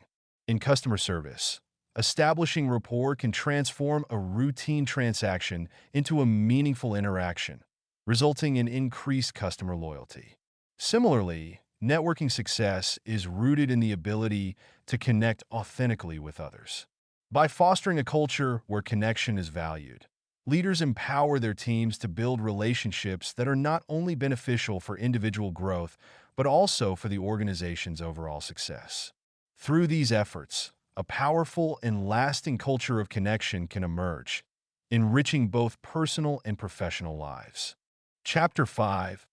In customer service, establishing rapport can transform a routine transaction into a meaningful interaction, resulting in increased customer loyalty. Similarly, networking success is rooted in the ability to connect authentically with others. By fostering a culture where connection is valued, leaders empower their teams to build relationships that are not only beneficial for individual growth, but also for the organization's overall success. Through these efforts, a powerful and lasting culture of connection can emerge, enriching both personal and professional lives. Chapter 5: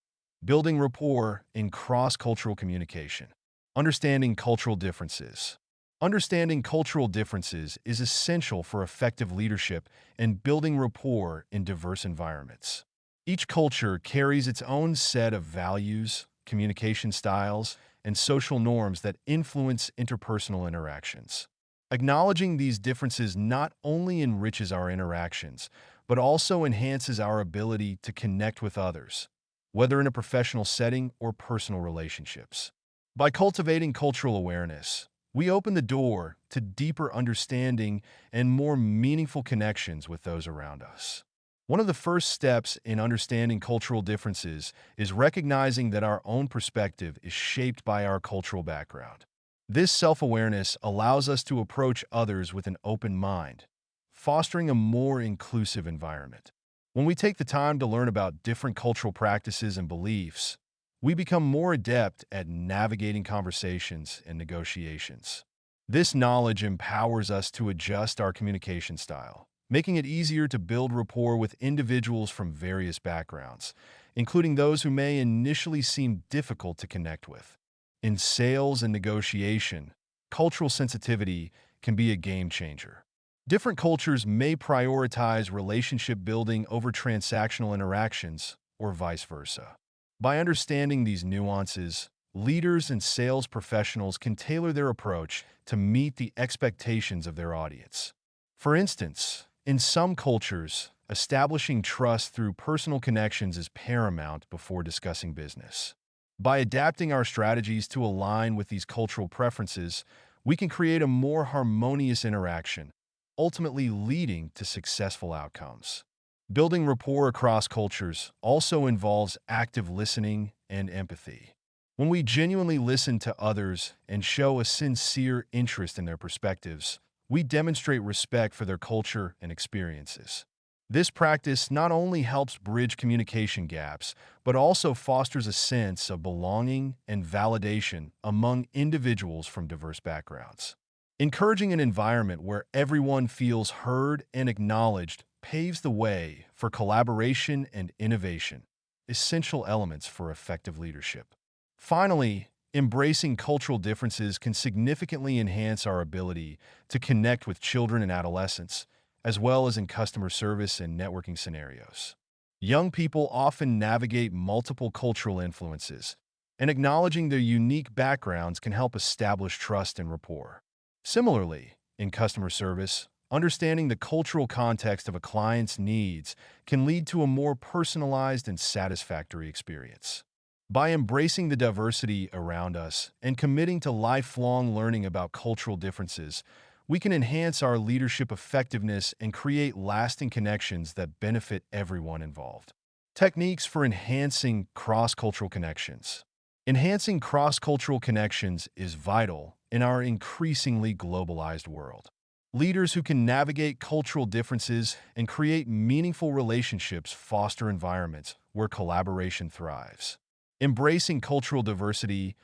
Building Rapport in Cross-Cultural Communication. Understanding cultural differences. Understanding cultural differences is essential for effective leadership and building rapport in diverse environments. Each culture carries its own set of values, communication styles, and social norms that influence interpersonal interactions. Acknowledging these differences not only enriches our interactions, but also enhances our ability to connect with others, whether in a professional setting or personal relationships. By cultivating cultural awareness, we open the door to deeper understanding and more meaningful connections with those around us. One of the first steps in understanding cultural differences is recognizing that our own perspective is shaped by our cultural background. This self-awareness allows us to approach others with an open mind, fostering a more inclusive environment. When we take the time to learn about different cultural practices and beliefs, we become more adept at navigating conversations and negotiations. This knowledge empowers us to adjust our communication style, making it easier to build rapport with individuals from various backgrounds, including those who may initially seem difficult to connect with. In sales and negotiation, cultural sensitivity can be a game changer. Different cultures may prioritize relationship building over transactional interactions, or vice versa. By understanding these nuances, leaders and sales professionals can tailor their approach to meet the expectations of their audience. For instance, in some cultures, establishing trust through personal connections is paramount before discussing business. By adapting our strategies to align with these cultural preferences, we can create a more harmonious interaction, ultimately leading to successful outcomes. Building rapport across cultures also involves active listening and empathy. When we genuinely listen to others and show a sincere interest in their perspectives, we demonstrate respect for their culture and experiences. This practice not only helps bridge communication gaps, but also fosters a sense of belonging and validation among individuals from diverse backgrounds. Encouraging an environment where everyone feels heard and acknowledged paves the way for collaboration and innovation, essential elements for effective leadership. Finally, embracing cultural differences can significantly enhance our ability to connect with children and adolescents, as well as in customer service and networking scenarios. Young people often navigate multiple cultural influences, and acknowledging their unique backgrounds can help establish trust and rapport. Similarly, in customer service, understanding the cultural context of a client's needs can lead to a more personalized and satisfactory experience. By embracing the diversity around us and committing to lifelong learning about cultural differences, we can enhance our leadership effectiveness and create lasting connections that benefit everyone involved. Techniques for enhancing cross-cultural connections. Enhancing cross-cultural connections is vital in our increasingly globalized world. Leaders who can navigate cultural differences and create meaningful relationships foster environments where collaboration thrives. Embracing cultural diversity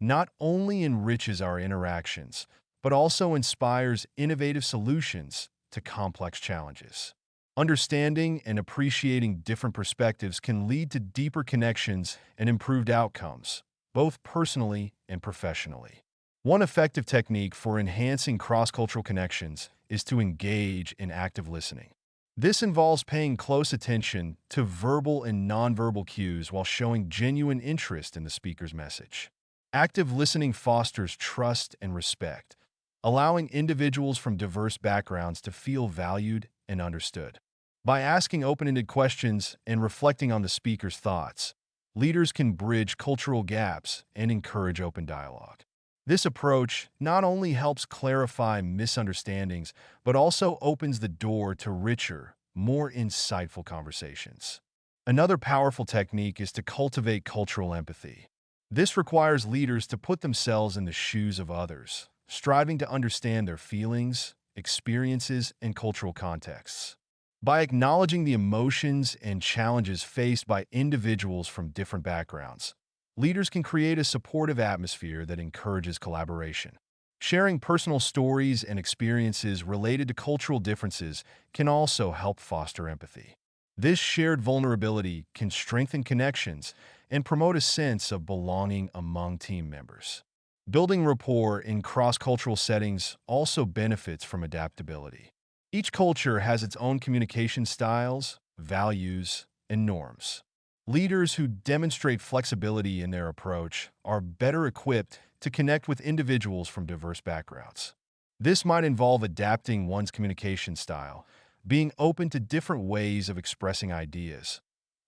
not only enriches our interactions, but also inspires innovative solutions to complex challenges. Understanding and appreciating different perspectives can lead to deeper connections and improved outcomes, both personally and professionally. One effective technique for enhancing cross-cultural connections is to engage in active listening. This involves paying close attention to verbal and nonverbal cues while showing genuine interest in the speaker's message. Active listening fosters trust and respect, allowing individuals from diverse backgrounds to feel valued and understood. By asking open-ended questions and reflecting on the speaker's thoughts, leaders can bridge cultural gaps and encourage open dialogue. This approach not only helps clarify misunderstandings, but also opens the door to richer, more insightful conversations. Another powerful technique is to cultivate cultural empathy. This requires leaders to put themselves in the shoes of others, striving to understand their feelings, experiences, and cultural contexts. By acknowledging the emotions and challenges faced by individuals from different backgrounds, leaders can create a supportive atmosphere that encourages collaboration. Sharing personal stories and experiences related to cultural differences can also help foster empathy. This shared vulnerability can strengthen connections and promote a sense of belonging among team members. Building rapport in cross-cultural settings also benefits from adaptability. Each culture has its own communication styles, values, and norms. Leaders who demonstrate flexibility in their approach are better equipped to connect with individuals from diverse backgrounds. This might involve adapting one's communication style, being open to different ways of expressing ideas,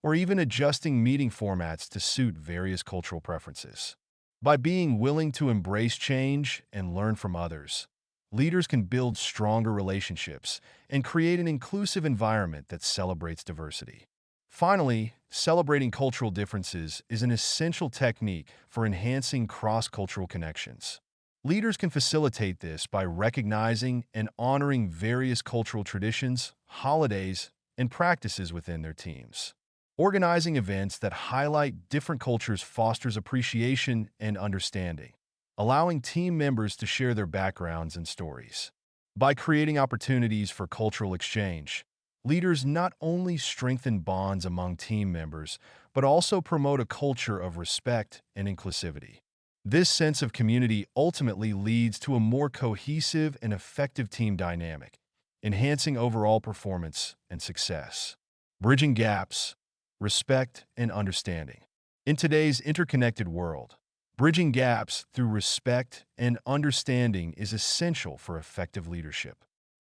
or even adjusting meeting formats to suit various cultural preferences. By being willing to embrace change and learn from others, leaders can build stronger relationships and create an inclusive environment that celebrates diversity. Finally, celebrating cultural differences is an essential technique for enhancing cross-cultural connections. Leaders can facilitate this by recognizing and honoring various cultural traditions, holidays, and practices within their teams. Organizing events that highlight different cultures fosters appreciation and understanding, allowing team members to share their backgrounds and stories. By creating opportunities for cultural exchange, leaders not only strengthen bonds among team members, but also promote a culture of respect and inclusivity. This sense of community ultimately leads to a more cohesive and effective team dynamic, enhancing overall performance and success. Bridging gaps, respect, and understanding. In today's interconnected world, bridging gaps through respect and understanding is essential for effective leadership.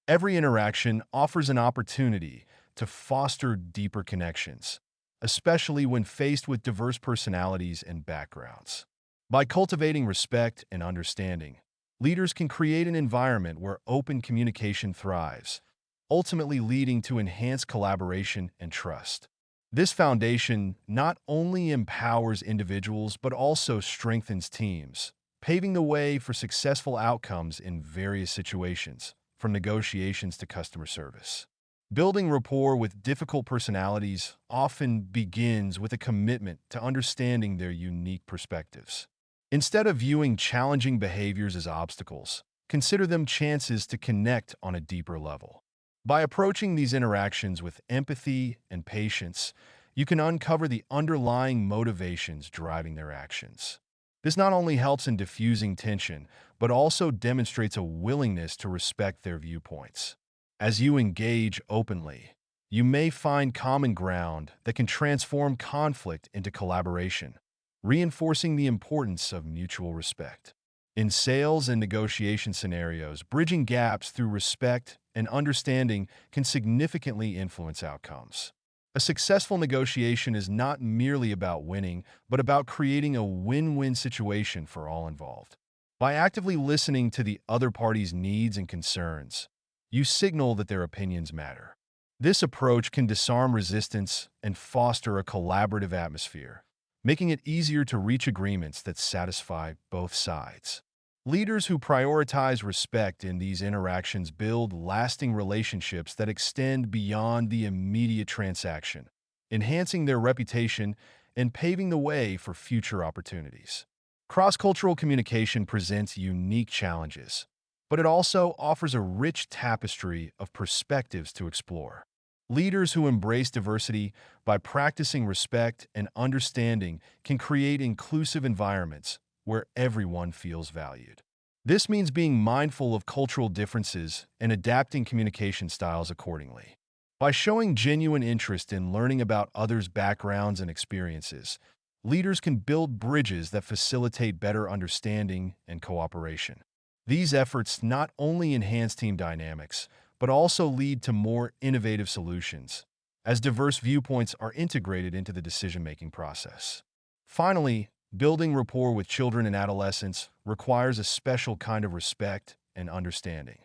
Every interaction offers an opportunity to foster deeper connections, especially when faced with diverse personalities and backgrounds. By cultivating respect and understanding, leaders can create an environment where open communication thrives, ultimately leading to enhanced collaboration and trust. This foundation not only empowers individuals but also strengthens teams, paving the way for successful outcomes in various situations, from negotiations to customer service. Building rapport with difficult personalities often begins with a commitment to understanding their unique perspectives. Instead of viewing challenging behaviors as obstacles, consider them chances to connect on a deeper level. By approaching these interactions with empathy and patience, you can uncover the underlying motivations driving their actions. This not only helps in diffusing tension, but also demonstrates a willingness to respect their viewpoints. As you engage openly, you may find common ground that can transform conflict into collaboration, reinforcing the importance of mutual respect. In sales and negotiation scenarios, bridging gaps through respect and understanding can significantly influence outcomes. A successful negotiation is not merely about winning, but about creating a win-win situation for all involved. By actively listening to the other party's needs and concerns, you signal that their opinions matter. This approach can disarm resistance and foster a collaborative atmosphere, making it easier to reach agreements that satisfy both sides. Leaders who prioritize respect in these interactions build lasting relationships that extend beyond the immediate transaction, enhancing their reputation and paving the way for future opportunities. Cross-cultural communication presents unique challenges, but it also offers a rich tapestry of perspectives to explore. Leaders who embrace diversity by practicing respect and understanding can create inclusive environments where everyone feels valued. This means being mindful of cultural differences and adapting communication styles accordingly. By showing genuine interest in learning about others' backgrounds and experiences, leaders can build bridges that facilitate better understanding and cooperation. These efforts not only enhance team dynamics, but also lead to more innovative solutions, as diverse viewpoints are integrated into the decision-making process. Finally, building rapport with children and adolescents requires a special kind of respect and understanding.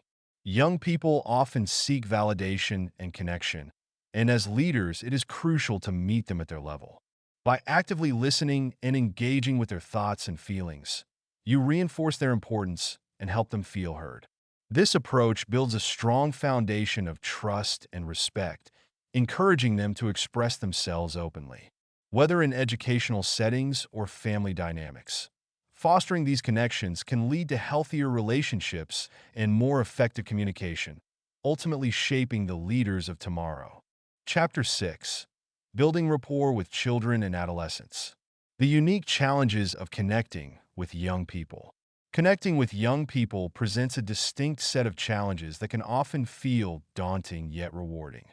Young people often seek validation and connection, and as leaders, it is crucial to meet them at their level. By actively listening and engaging with their thoughts and feelings, you reinforce their importance and help them feel heard. This approach builds a strong foundation of trust and respect, encouraging them to express themselves openly, whether in educational settings or family dynamics. Fostering these connections can lead to healthier relationships and more effective communication, ultimately shaping the leaders of tomorrow. Chapter 6. Building Rapport with Children and Adolescents. The unique challenges of connecting with young people. Connecting with young people presents a distinct set of challenges that can often feel daunting yet rewarding.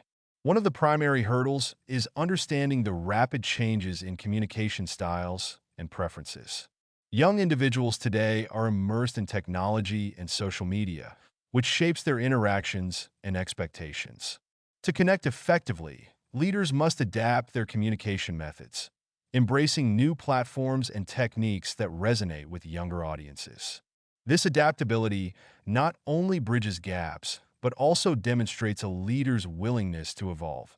One of the primary hurdles is understanding the rapid changes in communication styles and preferences. Young individuals today are immersed in technology and social media, which shapes their interactions and expectations. To connect effectively, leaders must adapt their communication methods, embracing new platforms and techniques that resonate with younger audiences. This adaptability not only bridges gaps, but also demonstrates a leader's willingness to evolve,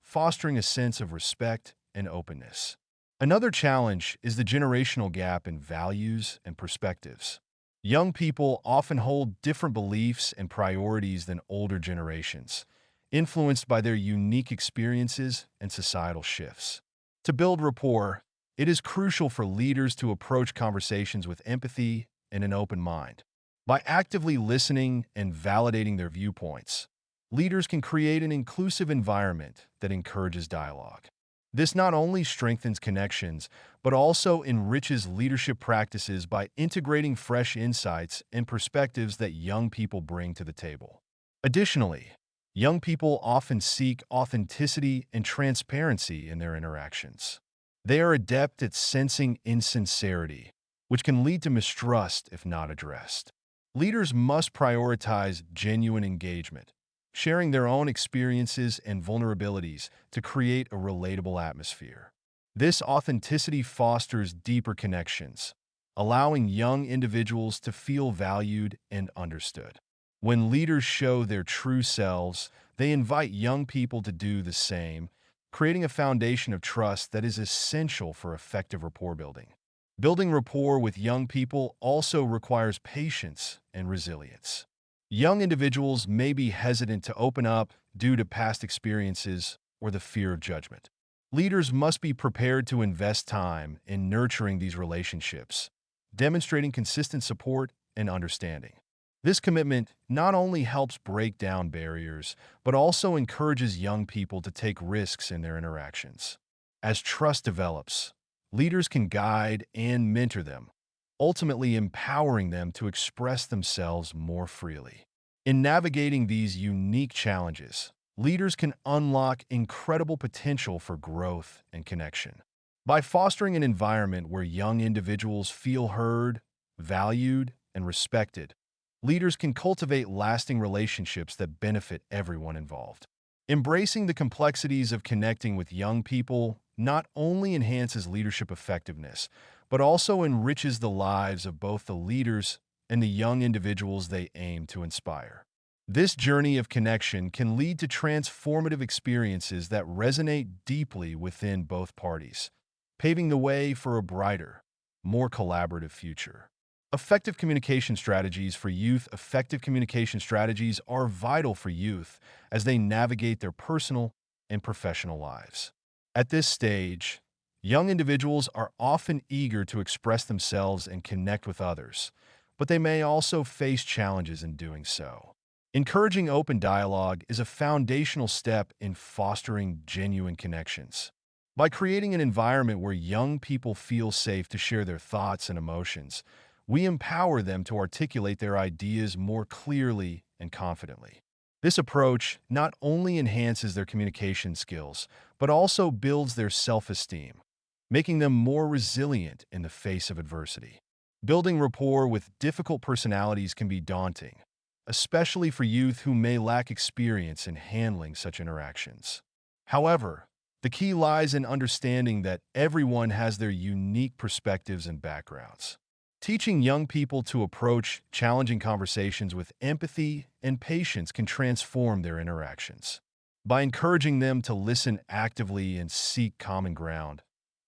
fostering a sense of respect and openness. Another challenge is the generational gap in values and perspectives. Young people often hold different beliefs and priorities than older generations, influenced by their unique experiences and societal shifts. To build rapport, it is crucial for leaders to approach conversations with empathy and an open mind. By actively listening and validating their viewpoints, leaders can create an inclusive environment that encourages dialogue. This not only strengthens connections, but also enriches leadership practices by integrating fresh insights and perspectives that young people bring to the table. Additionally, young people often seek authenticity and transparency in their interactions. They are adept at sensing insincerity, which can lead to mistrust if not addressed. Leaders must prioritize genuine engagement, sharing their own experiences and vulnerabilities to create a relatable atmosphere. This authenticity fosters deeper connections, allowing young individuals to feel valued and understood. When leaders show their true selves, they invite young people to do the same, creating a foundation of trust that is essential for effective rapport building. Building rapport with young people also requires patience and resilience. Young individuals may be hesitant to open up due to past experiences or the fear of judgment. Leaders must be prepared to invest time in nurturing these relationships, demonstrating consistent support and understanding. This commitment not only helps break down barriers, but also encourages young people to take risks in their interactions. As trust develops, leaders can guide and mentor them, ultimately empowering them to express themselves more freely. In navigating these unique challenges, leaders can unlock incredible potential for growth and connection. By fostering an environment where young individuals feel heard, valued, and respected, leaders can cultivate lasting relationships that benefit everyone involved. Embracing the complexities of connecting with young people not only enhances leadership effectiveness, but also enriches the lives of both the leaders and the young individuals they aim to inspire. This journey of connection can lead to transformative experiences that resonate deeply within both parties, paving the way for a brighter, more collaborative future. Effective communication strategies for youth. Effective communication strategies are vital for youth as they navigate their personal and professional lives. At this stage, young individuals are often eager to express themselves and connect with others, but they may also face challenges in doing so. Encouraging open dialogue is a foundational step in fostering genuine connections. By creating an environment where young people feel safe to share their thoughts and emotions, we empower them to articulate their ideas more clearly and confidently. This approach not only enhances their communication skills, but also builds their self-esteem, making them more resilient in the face of adversity. Building rapport with difficult personalities can be daunting, especially for youth who may lack experience in handling such interactions. However, the key lies in understanding that everyone has their unique perspectives and backgrounds. Teaching young people to approach challenging conversations with empathy and patience can transform their interactions. By encouraging them to listen actively and seek common ground,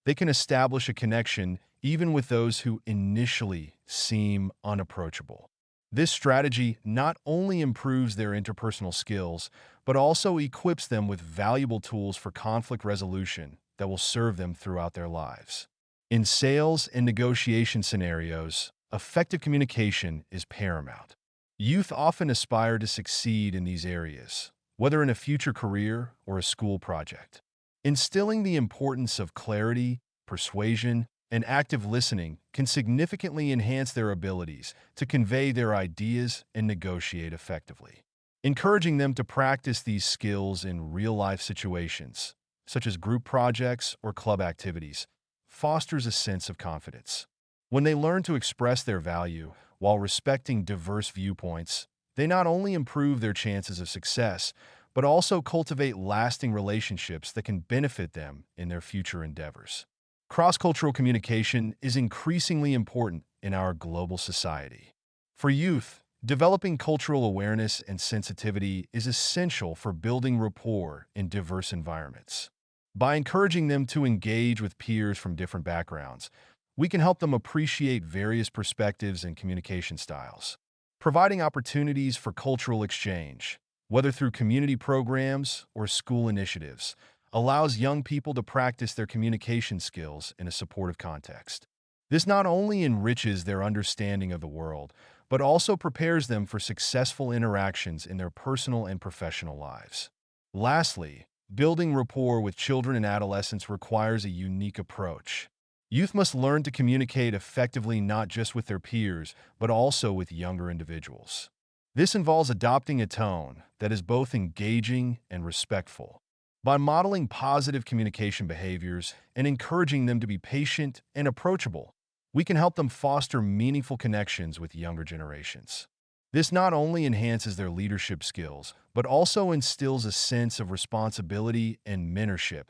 they can establish a connection even with those who initially seem unapproachable. This strategy not only improves their interpersonal skills, but also equips them with valuable tools for conflict resolution that will serve them throughout their lives. In sales and negotiation scenarios, effective communication is paramount. Youth often aspire to succeed in these areas, whether in a future career or a school project. Instilling the importance of clarity, persuasion, and active listening can significantly enhance their abilities to convey their ideas and negotiate effectively. Encouraging them to practice these skills in real-life situations, such as group projects or club activities, fosters a sense of confidence. When they learn to express their value while respecting diverse viewpoints, they not only improve their chances of success, but also cultivate lasting relationships that can benefit them in their future endeavors. Cross-cultural communication is increasingly important in our global society. For youth, developing cultural awareness and sensitivity is essential for building rapport in diverse environments. By encouraging them to engage with peers from different backgrounds, we can help them appreciate various perspectives and communication styles. Providing opportunities for cultural exchange, whether through community programs or school initiatives, allows young people to practice their communication skills in a supportive context. This not only enriches their understanding of the world, but also prepares them for successful interactions in their personal and professional lives. Lastly, building rapport with children and adolescents requires a unique approach. Youth must learn to communicate effectively not just with their peers, but also with younger individuals. This involves adopting a tone that is both engaging and respectful. By modeling positive communication behaviors and encouraging them to be patient and approachable, we can help them foster meaningful connections with younger generations. This not only enhances their leadership skills, but also instills a sense of responsibility and mentorship,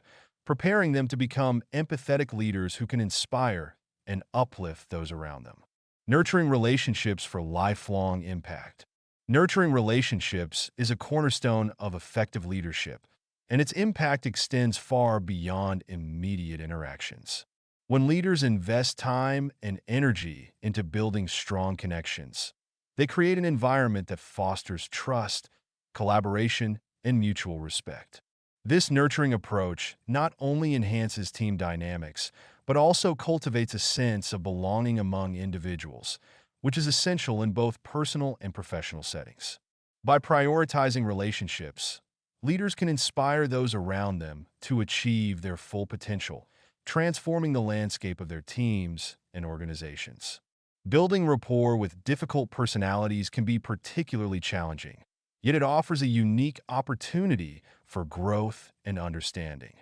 preparing them to become empathetic leaders who can inspire and uplift those around them. Nurturing relationships for lifelong impact. Nurturing relationships is a cornerstone of effective leadership, and its impact extends far beyond immediate interactions. When leaders invest time and energy into building strong connections, they create an environment that fosters trust, collaboration, and mutual respect. This nurturing approach not only enhances team dynamics, but also cultivates a sense of belonging among individuals, which is essential in both personal and professional settings. By prioritizing relationships, leaders can inspire those around them to achieve their full potential, transforming the landscape of their teams and organizations. Building rapport with difficult personalities can be particularly challenging, yet it offers a unique opportunity for growth and understanding.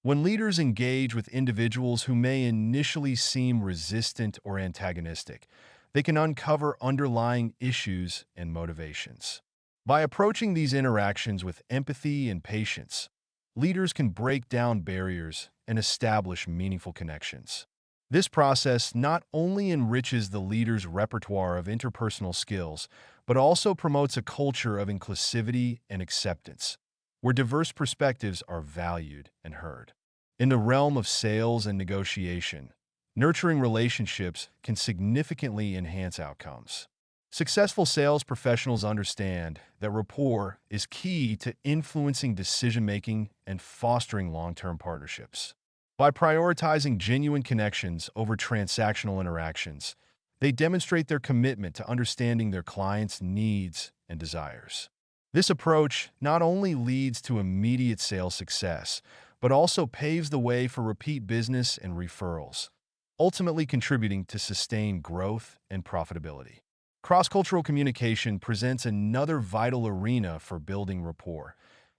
When leaders engage with individuals who may initially seem resistant or antagonistic, they can uncover underlying issues and motivations. By approaching these interactions with empathy and patience, leaders can break down barriers and establish meaningful connections. This process not only enriches the leader's repertoire of interpersonal skills, but also promotes a culture of inclusivity and acceptance, where diverse perspectives are valued and heard. In the realm of sales and negotiation, nurturing relationships can significantly enhance outcomes. Successful sales professionals understand that rapport is key to influencing decision-making and fostering long-term partnerships. By prioritizing genuine connections over transactional interactions, they demonstrate their commitment to understanding their clients' needs and desires. This approach not only leads to immediate sales success, but also paves the way for repeat business and referrals, ultimately contributing to sustained growth and profitability. Cross-cultural communication presents another vital arena for building rapport,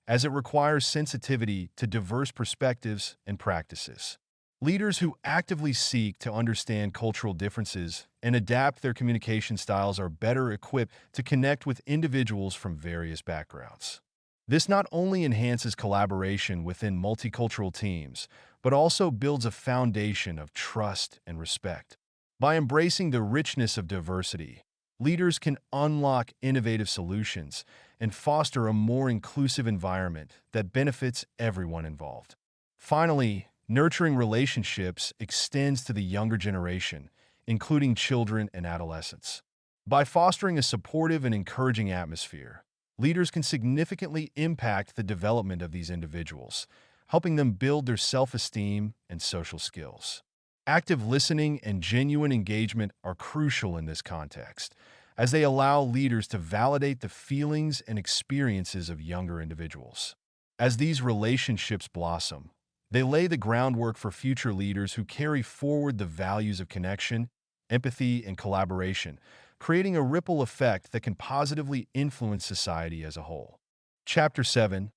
as it requires sensitivity to diverse perspectives and practices. Leaders who actively seek to understand cultural differences and adapt their communication styles are better equipped to connect with individuals from various backgrounds. This not only enhances collaboration within multicultural teams, but also builds a foundation of trust and respect. By embracing the richness of diversity, leaders can unlock innovative solutions and foster a more inclusive environment that benefits everyone involved. Finally, nurturing relationships extends to the younger generation, including children and adolescents. By fostering a supportive and encouraging atmosphere, leaders can significantly impact the development of these individuals, helping them build their self-esteem and social skills. Active listening and genuine engagement are crucial in this context, as they allow leaders to validate the feelings and experiences of younger individuals. As these relationships blossom, they lay the groundwork for future leaders who carry forward the values of connection, empathy, and collaboration, creating a ripple effect that can positively influence society as a whole. Chapter 7.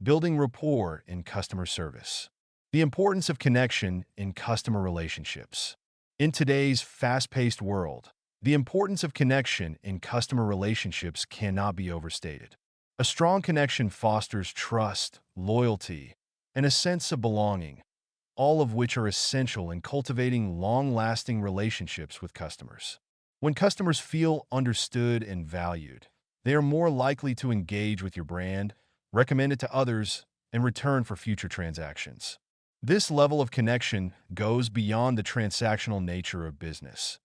Building Rapport in Customer Service. The importance of connection in customer relationships. In today's fast-paced world, the importance of connection in customer relationships cannot be overstated. A strong connection fosters trust, loyalty, and a sense of belonging, all of which are essential in cultivating long-lasting relationships with customers. When customers feel understood and valued, they are more likely to engage with your brand, recommend it to others, and return for future transactions. This level of connection goes beyond the transactional nature of business.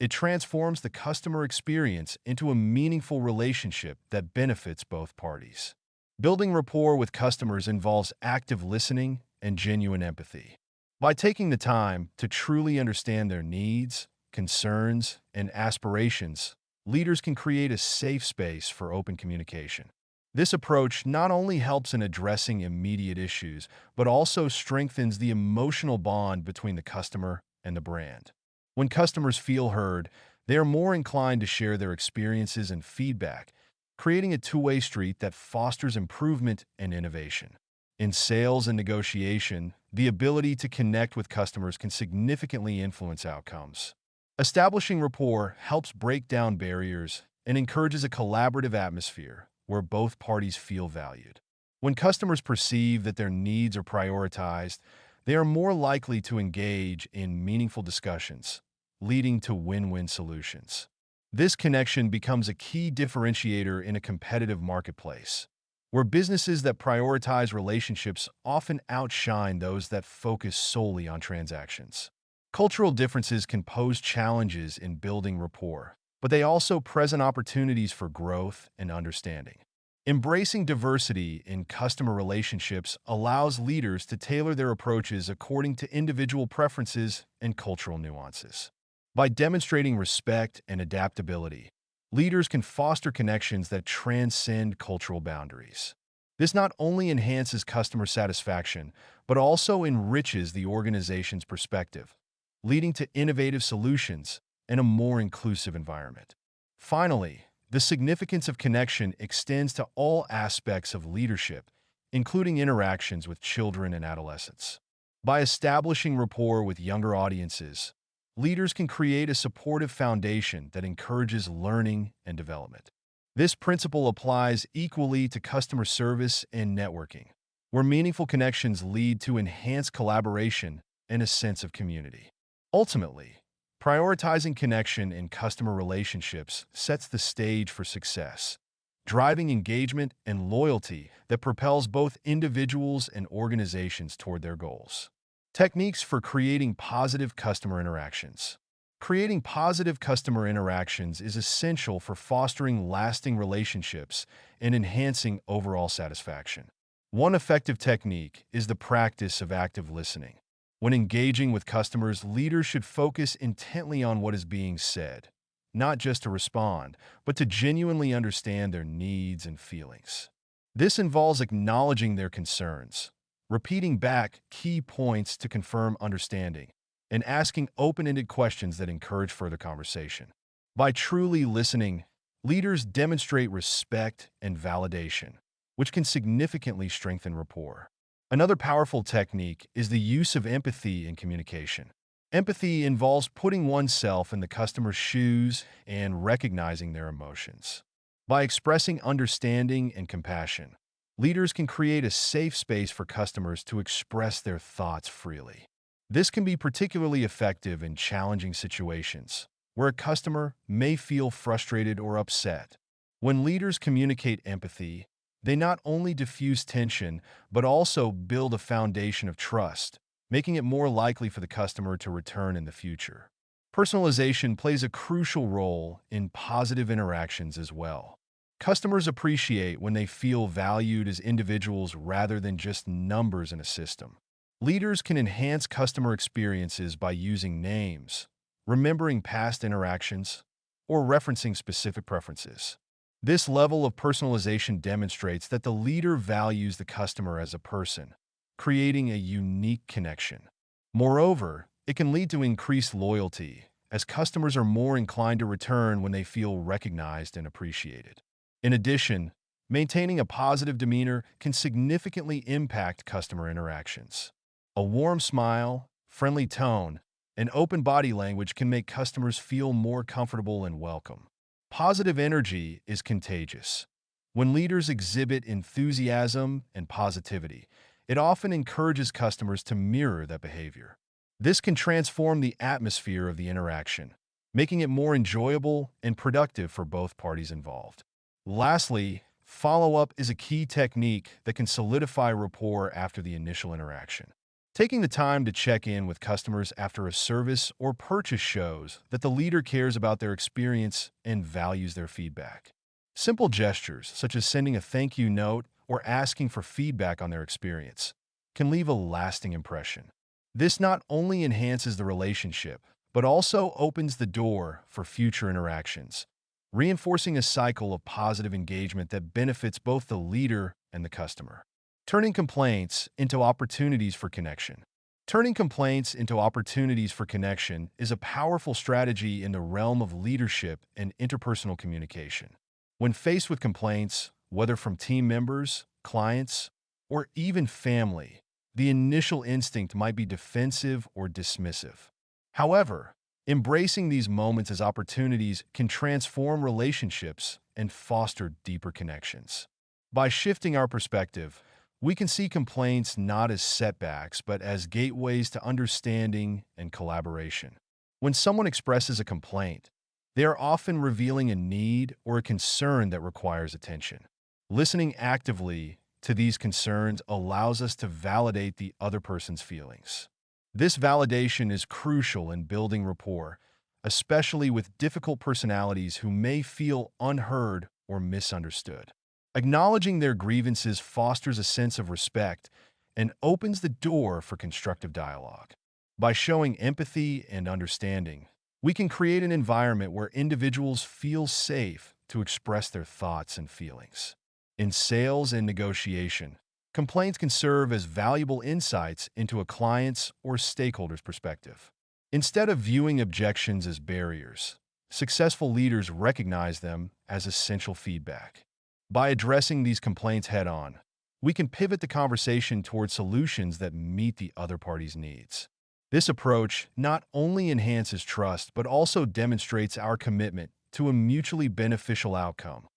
It transforms the customer experience into a meaningful relationship that benefits both parties. Building rapport with customers involves active listening and genuine empathy. By taking the time to truly understand their needs, concerns, and aspirations, leaders can create a safe space for open communication. This approach not only helps in addressing immediate issues, but also strengthens the emotional bond between the customer and the brand. When customers feel heard, they are more inclined to share their experiences and feedback, creating a two-way street that fosters improvement and innovation. In sales and negotiation, the ability to connect with customers can significantly influence outcomes. Establishing rapport helps break down barriers and encourages a collaborative atmosphere where both parties feel valued. When customers perceive that their needs are prioritized, they are more likely to engage in meaningful discussions, leading to win-win solutions. This connection becomes a key differentiator in a competitive marketplace, where businesses that prioritize relationships often outshine those that focus solely on transactions. Cultural differences can pose challenges in building rapport, but they also present opportunities for growth and understanding. Embracing diversity in customer relationships allows leaders to tailor their approaches according to individual preferences and cultural nuances. By demonstrating respect and adaptability, leaders can foster connections that transcend cultural boundaries. This not only enhances customer satisfaction, but also enriches the organization's perspective, leading to innovative solutions and a more inclusive environment. Finally, the significance of connection extends to all aspects of leadership, including interactions with children and adolescents. By establishing rapport with younger audiences, leaders can create a supportive foundation that encourages learning and development. This principle applies equally to customer service and networking, where meaningful connections lead to enhanced collaboration and a sense of community. Ultimately, prioritizing connection in customer relationships sets the stage for success, driving engagement and loyalty that propels both individuals and organizations toward their goals. Techniques for creating positive customer interactions. Creating positive customer interactions is essential for fostering lasting relationships and enhancing overall satisfaction. One effective technique is the practice of active listening. When engaging with customers, leaders should focus intently on what is being said, not just to respond, but to genuinely understand their needs and feelings. This involves acknowledging their concerns, repeating back key points to confirm understanding, and asking open-ended questions that encourage further conversation. By truly listening, leaders demonstrate respect and validation, which can significantly strengthen rapport. Another powerful technique is the use of empathy in communication. Empathy involves putting oneself in the customer's shoes and recognizing their emotions. By expressing understanding and compassion, leaders can create a safe space for customers to express their thoughts freely. This can be particularly effective in challenging situations, where a customer may feel frustrated or upset. When leaders communicate empathy, they not only diffuse tension, but also build a foundation of trust, making it more likely for the customer to return in the future. Personalization plays a crucial role in positive interactions as well. Customers appreciate when they feel valued as individuals rather than just numbers in a system. Leaders can enhance customer experiences by using names, remembering past interactions, or referencing specific preferences. This level of personalization demonstrates that the leader values the customer as a person, creating a unique connection. Moreover, it can lead to increased loyalty, as customers are more inclined to return when they feel recognized and appreciated. In addition, maintaining a positive demeanor can significantly impact customer interactions. A warm smile, friendly tone, and open body language can make customers feel more comfortable and welcome. Positive energy is contagious. When leaders exhibit enthusiasm and positivity, it often encourages customers to mirror that behavior. This can transform the atmosphere of the interaction, making it more enjoyable and productive for both parties involved. Lastly, follow-up is a key technique that can solidify rapport after the initial interaction. Taking the time to check in with customers after a service or purchase shows that the leader cares about their experience and values their feedback. Simple gestures, such as sending a thank you note or asking for feedback on their experience, can leave a lasting impression. This not only enhances the relationship, but also opens the door for future interactions, reinforcing a cycle of positive engagement that benefits both the leader and the customer. Turning complaints into opportunities for connection. Turning complaints into opportunities for connection is a powerful strategy in the realm of leadership and interpersonal communication. When faced with complaints, whether from team members, clients, or even family, the initial instinct might be defensive or dismissive. However, embracing these moments as opportunities can transform relationships and foster deeper connections. By shifting our perspective, we can see complaints not as setbacks, but as gateways to understanding and collaboration. When someone expresses a complaint, they are often revealing a need or a concern that requires attention. Listening actively to these concerns allows us to validate the other person's feelings. This validation is crucial in building rapport, especially with difficult personalities who may feel unheard or misunderstood. Acknowledging their grievances fosters a sense of respect and opens the door for constructive dialogue. By showing empathy and understanding, we can create an environment where individuals feel safe to express their thoughts and feelings. In sales and negotiation, complaints can serve as valuable insights into a client's or stakeholder's perspective. Instead of viewing objections as barriers, successful leaders recognize them as essential feedback. By addressing these complaints head-on, we can pivot the conversation toward solutions that meet the other party's needs. This approach not only enhances trust, but also demonstrates our commitment to a mutually beneficial outcome,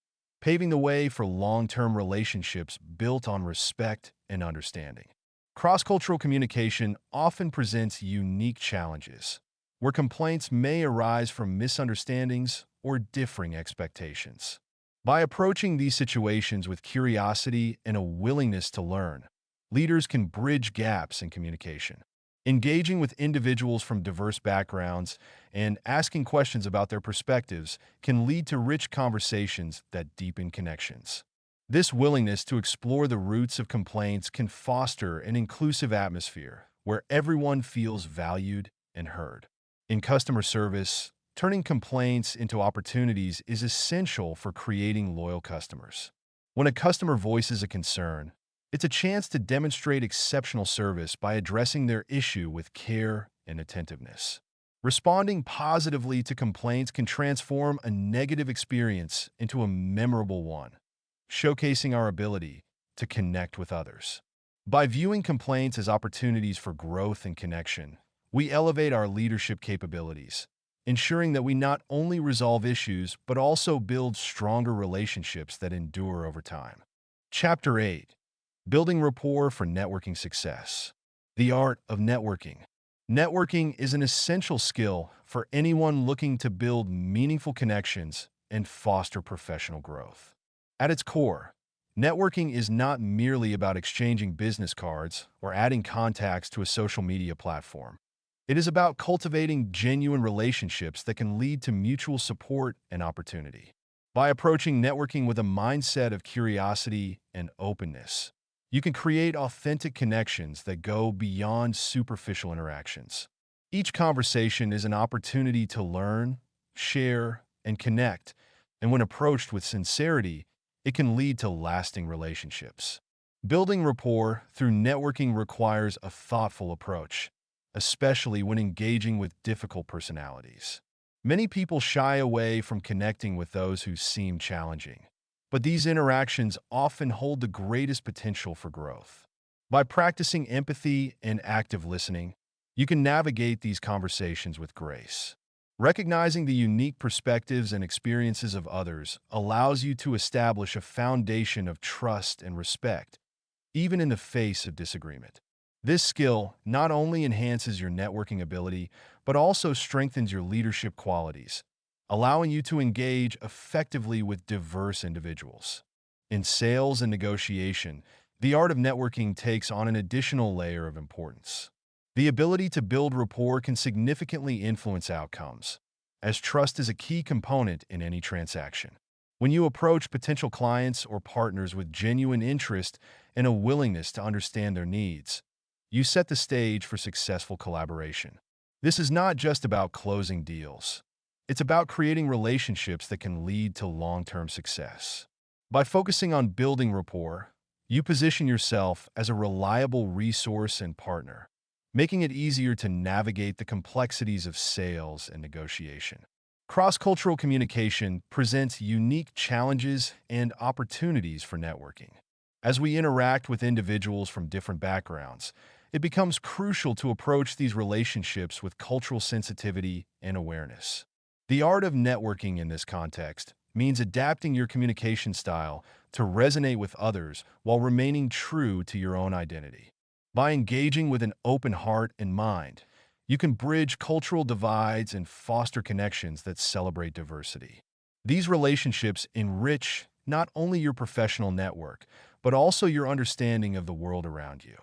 paving the way for long-term relationships built on respect and understanding. Cross-cultural communication often presents unique challenges, where complaints may arise from misunderstandings or differing expectations. By approaching these situations with curiosity and a willingness to learn, leaders can bridge gaps in communication. Engaging with individuals from diverse backgrounds and asking questions about their perspectives can lead to rich conversations that deepen connections. This willingness to explore the roots of complaints can foster an inclusive atmosphere where everyone feels valued and heard. In customer service, turning complaints into opportunities is essential for creating loyal customers. When a customer voices a concern, it's a chance to demonstrate exceptional service by addressing their issue with care and attentiveness. Responding positively to complaints can transform a negative experience into a memorable one, showcasing our ability to connect with others. By viewing complaints as opportunities for growth and connection, we elevate our leadership capabilities, ensuring that we not only resolve issues but also build stronger relationships that endure over time. Chapter 8: Building Rapport for Networking Success. The Art of Networking. Networking is an essential skill for anyone looking to build meaningful connections and foster professional growth. At its core, networking is not merely about exchanging business cards or adding contacts to a social media platform. It is about cultivating genuine relationships that can lead to mutual support and opportunity. By approaching networking with a mindset of curiosity and openness, you can create authentic connections that go beyond superficial interactions. Each conversation is an opportunity to learn, share, and connect, and when approached with sincerity, it can lead to lasting relationships. Building rapport through networking requires a thoughtful approach, especially when engaging with difficult personalities. Many people shy away from connecting with those who seem challenging, but these interactions often hold the greatest potential for growth. By practicing empathy and active listening, you can navigate these conversations with grace. Recognizing the unique perspectives and experiences of others allows you to establish a foundation of trust and respect, even in the face of disagreement. This skill not only enhances your networking ability, but also strengthens your leadership qualities, allowing you to engage effectively with diverse individuals. In sales and negotiation, the art of networking takes on an additional layer of importance. The ability to build rapport can significantly influence outcomes, as trust is a key component in any transaction. When you approach potential clients or partners with genuine interest and a willingness to understand their needs, you set the stage for successful collaboration. This is not just about closing deals. It's about creating relationships that can lead to long-term success. By focusing on building rapport, you position yourself as a reliable resource and partner, making it easier to navigate the complexities of sales and negotiation. Cross-cultural communication presents unique challenges and opportunities for networking. As we interact with individuals from different backgrounds, it becomes crucial to approach these relationships with cultural sensitivity and awareness. The art of networking in this context means adapting your communication style to resonate with others while remaining true to your own identity. By engaging with an open heart and mind, you can bridge cultural divides and foster connections that celebrate diversity. These relationships enrich not only your professional network, but also your understanding of the world around you.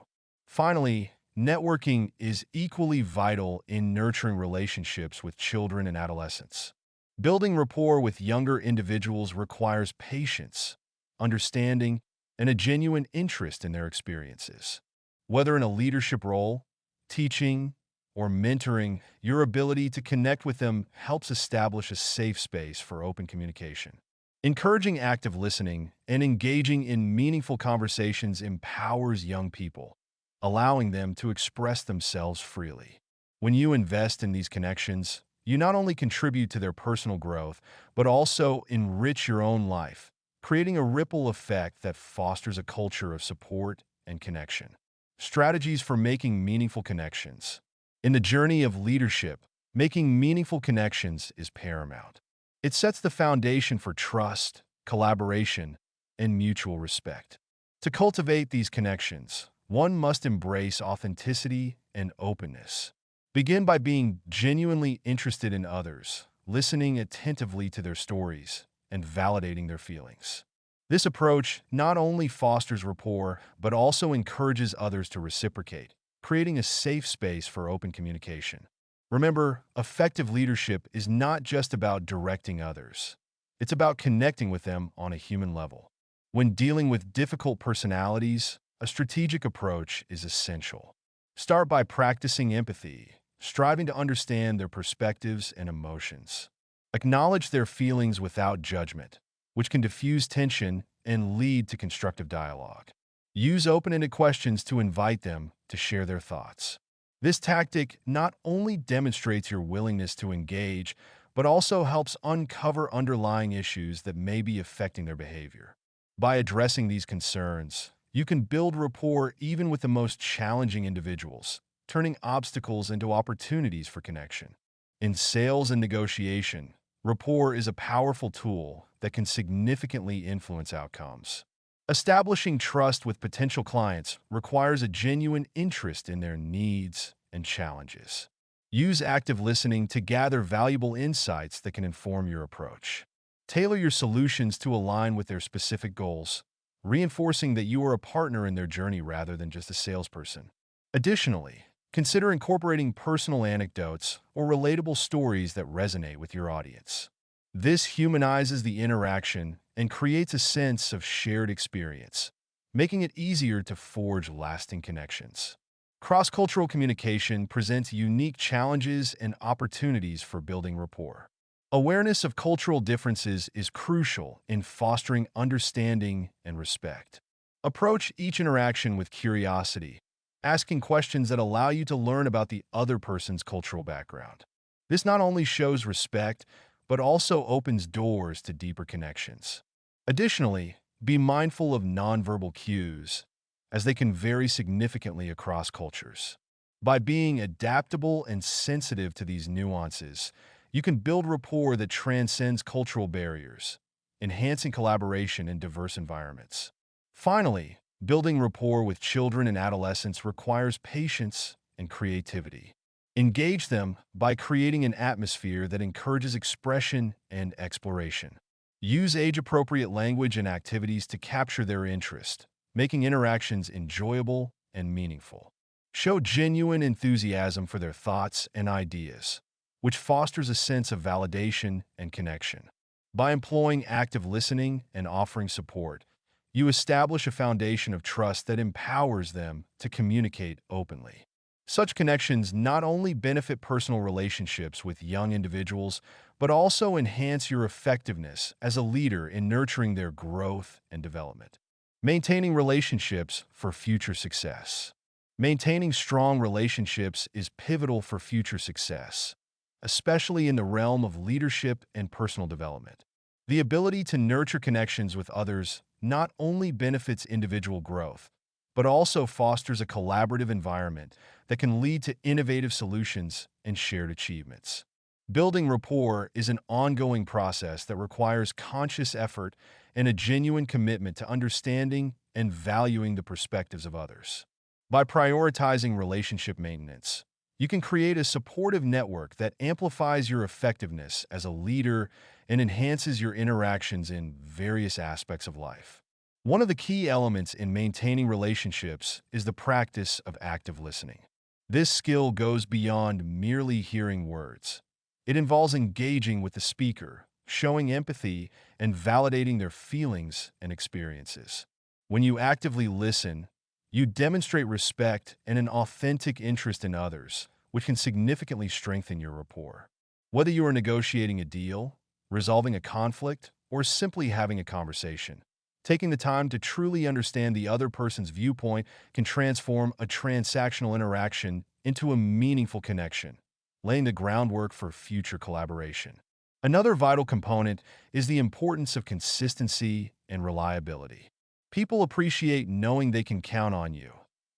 Finally, networking is equally vital in nurturing relationships with children and adolescents. Building rapport with younger individuals requires patience, understanding, and a genuine interest in their experiences. Whether in a leadership role, teaching, or mentoring, your ability to connect with them helps establish a safe space for open communication. Encouraging active listening and engaging in meaningful conversations empowers young people, allowing them to express themselves freely. When you invest in these connections, you not only contribute to their personal growth, but also enrich your own life, creating a ripple effect that fosters a culture of support and connection. Strategies for making meaningful connections. In the journey of leadership, making meaningful connections is paramount. It sets the foundation for trust, collaboration, and mutual respect. To cultivate these connections, one must embrace authenticity and openness. Begin by being genuinely interested in others, listening attentively to their stories, and validating their feelings. This approach not only fosters rapport, but also encourages others to reciprocate, creating a safe space for open communication. Remember, effective leadership is not just about directing others. It's about connecting with them on a human level. When dealing with difficult personalities, a strategic approach is essential. Start by practicing empathy, striving to understand their perspectives and emotions. Acknowledge their feelings without judgment, which can diffuse tension and lead to constructive dialogue. Use open-ended questions to invite them to share their thoughts. This tactic not only demonstrates your willingness to engage, but also helps uncover underlying issues that may be affecting their behavior. By addressing these concerns, you can build rapport even with the most challenging individuals, turning obstacles into opportunities for connection. In sales and negotiation, rapport is a powerful tool that can significantly influence outcomes. Establishing trust with potential clients requires a genuine interest in their needs and challenges. Use active listening to gather valuable insights that can inform your approach. Tailor your solutions to align with their specific goals, reinforcing that you are a partner in their journey rather than just a salesperson. Additionally, consider incorporating personal anecdotes or relatable stories that resonate with your audience. This humanizes the interaction and creates a sense of shared experience, making it easier to forge lasting connections. Cross-cultural communication presents unique challenges and opportunities for building rapport. Awareness of cultural differences is crucial in fostering understanding and respect. Approach each interaction with curiosity, asking questions that allow you to learn about the other person's cultural background. This not only shows respect, but also opens doors to deeper connections. Additionally, be mindful of nonverbal cues, as they can vary significantly across cultures. By being adaptable and sensitive to these nuances, you can build rapport that transcends cultural barriers, enhancing collaboration in diverse environments. Finally, building rapport with children and adolescents requires patience and creativity. Engage them by creating an atmosphere that encourages expression and exploration. Use age-appropriate language and activities to capture their interest, making interactions enjoyable and meaningful. Show genuine enthusiasm for their thoughts and ideas, which fosters a sense of validation and connection. By employing active listening and offering support, you establish a foundation of trust that empowers them to communicate openly. Such connections not only benefit personal relationships with young individuals, but also enhance your effectiveness as a leader in nurturing their growth and development. Maintaining relationships for future success. Maintaining strong relationships is pivotal for future success, especially in the realm of leadership and personal development. The ability to nurture connections with others not only benefits individual growth, but also fosters a collaborative environment that can lead to innovative solutions and shared achievements. Building rapport is an ongoing process that requires conscious effort and a genuine commitment to understanding and valuing the perspectives of others. By prioritizing relationship maintenance, you can create a supportive network that amplifies your effectiveness as a leader and enhances your interactions in various aspects of life. One of the key elements in maintaining relationships is the practice of active listening. This skill goes beyond merely hearing words. It involves engaging with the speaker, showing empathy, and validating their feelings and experiences. When you actively listen, you demonstrate respect and an authentic interest in others, which can significantly strengthen your rapport. Whether you are negotiating a deal, resolving a conflict, or simply having a conversation, taking the time to truly understand the other person's viewpoint can transform a transactional interaction into a meaningful connection, laying the groundwork for future collaboration. Another vital component is the importance of consistency and reliability. People appreciate knowing they can count on you,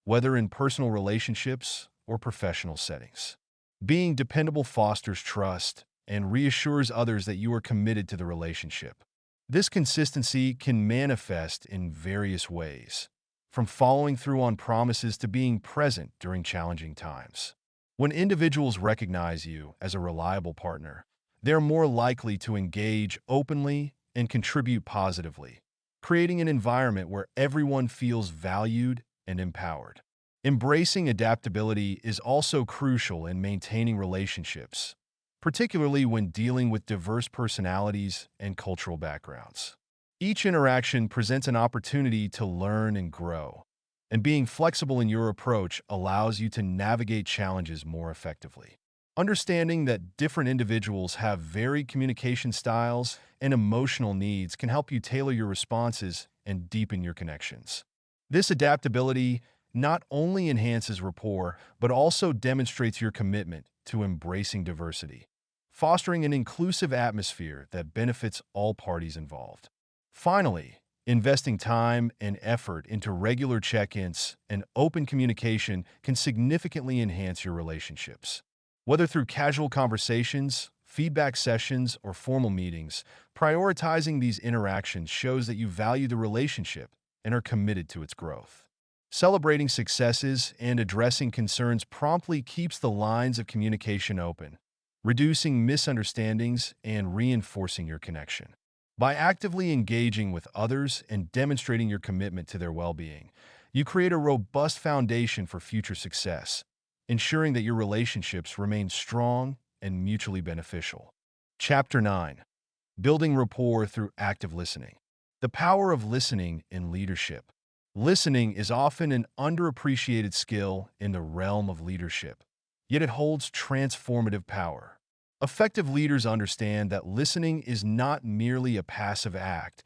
whether in personal relationships or professional settings. Being dependable fosters trust and reassures others that you are committed to the relationship. This consistency can manifest in various ways, from following through on promises to being present during challenging times. When individuals recognize you as a reliable partner, they're more likely to engage openly and contribute positively, creating an environment where everyone feels valued and empowered. Embracing adaptability is also crucial in maintaining relationships, particularly when dealing with diverse personalities and cultural backgrounds. Each interaction presents an opportunity to learn and grow, and being flexible in your approach allows you to navigate challenges more effectively. Understanding that different individuals have varied communication styles and emotional needs can help you tailor your responses and deepen your connections. This adaptability not only enhances rapport, but also demonstrates your commitment to embracing diversity, fostering an inclusive atmosphere that benefits all parties involved. Finally, investing time and effort into regular check-ins and open communication can significantly enhance your relationships. Whether through casual conversations, feedback sessions, or formal meetings, prioritizing these interactions shows that you value the relationship and are committed to its growth. Celebrating successes and addressing concerns promptly keeps the lines of communication open, reducing misunderstandings and reinforcing your connection. By actively engaging with others and demonstrating your commitment to their well-being, you create a robust foundation for future success, ensuring that your relationships remain strong and mutually beneficial. Chapter 9. Building rapport through active listening. The power of listening in leadership. Listening is often an underappreciated skill in the realm of leadership, yet it holds transformative power. Effective leaders understand that listening is not merely a passive act,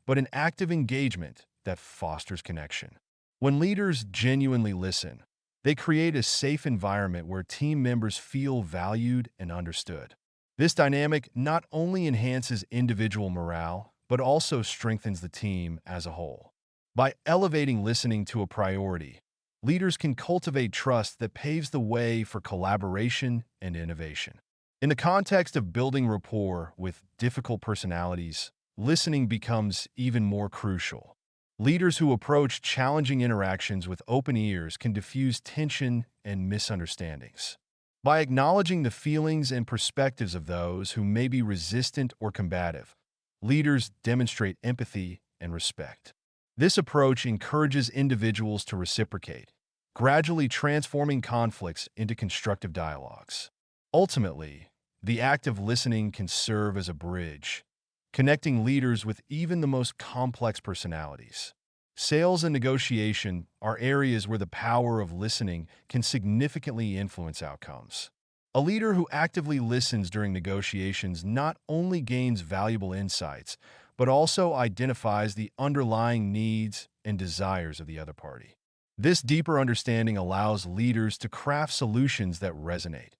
but an active engagement that fosters connection. When leaders genuinely listen, They create a safe environment where team members feel valued and understood. This dynamic not only enhances individual morale, but also strengthens the team as a whole. By elevating listening to a priority, leaders can cultivate trust that paves the way for collaboration and innovation. In the context of building rapport with difficult personalities, listening becomes even more crucial. Leaders who approach challenging interactions with open ears can diffuse tension and misunderstandings. By acknowledging the feelings and perspectives of those who may be resistant or combative, leaders demonstrate empathy and respect. This approach encourages individuals to reciprocate, gradually transforming conflicts into constructive dialogues. Ultimately, the act of listening can serve as a bridge, connecting leaders with even the most complex personalities. Sales and negotiation are areas where the power of listening can significantly influence outcomes. A leader who actively listens during negotiations not only gains valuable insights, but also identifies the underlying needs and desires of the other party. This deeper understanding allows leaders to craft solutions that resonate,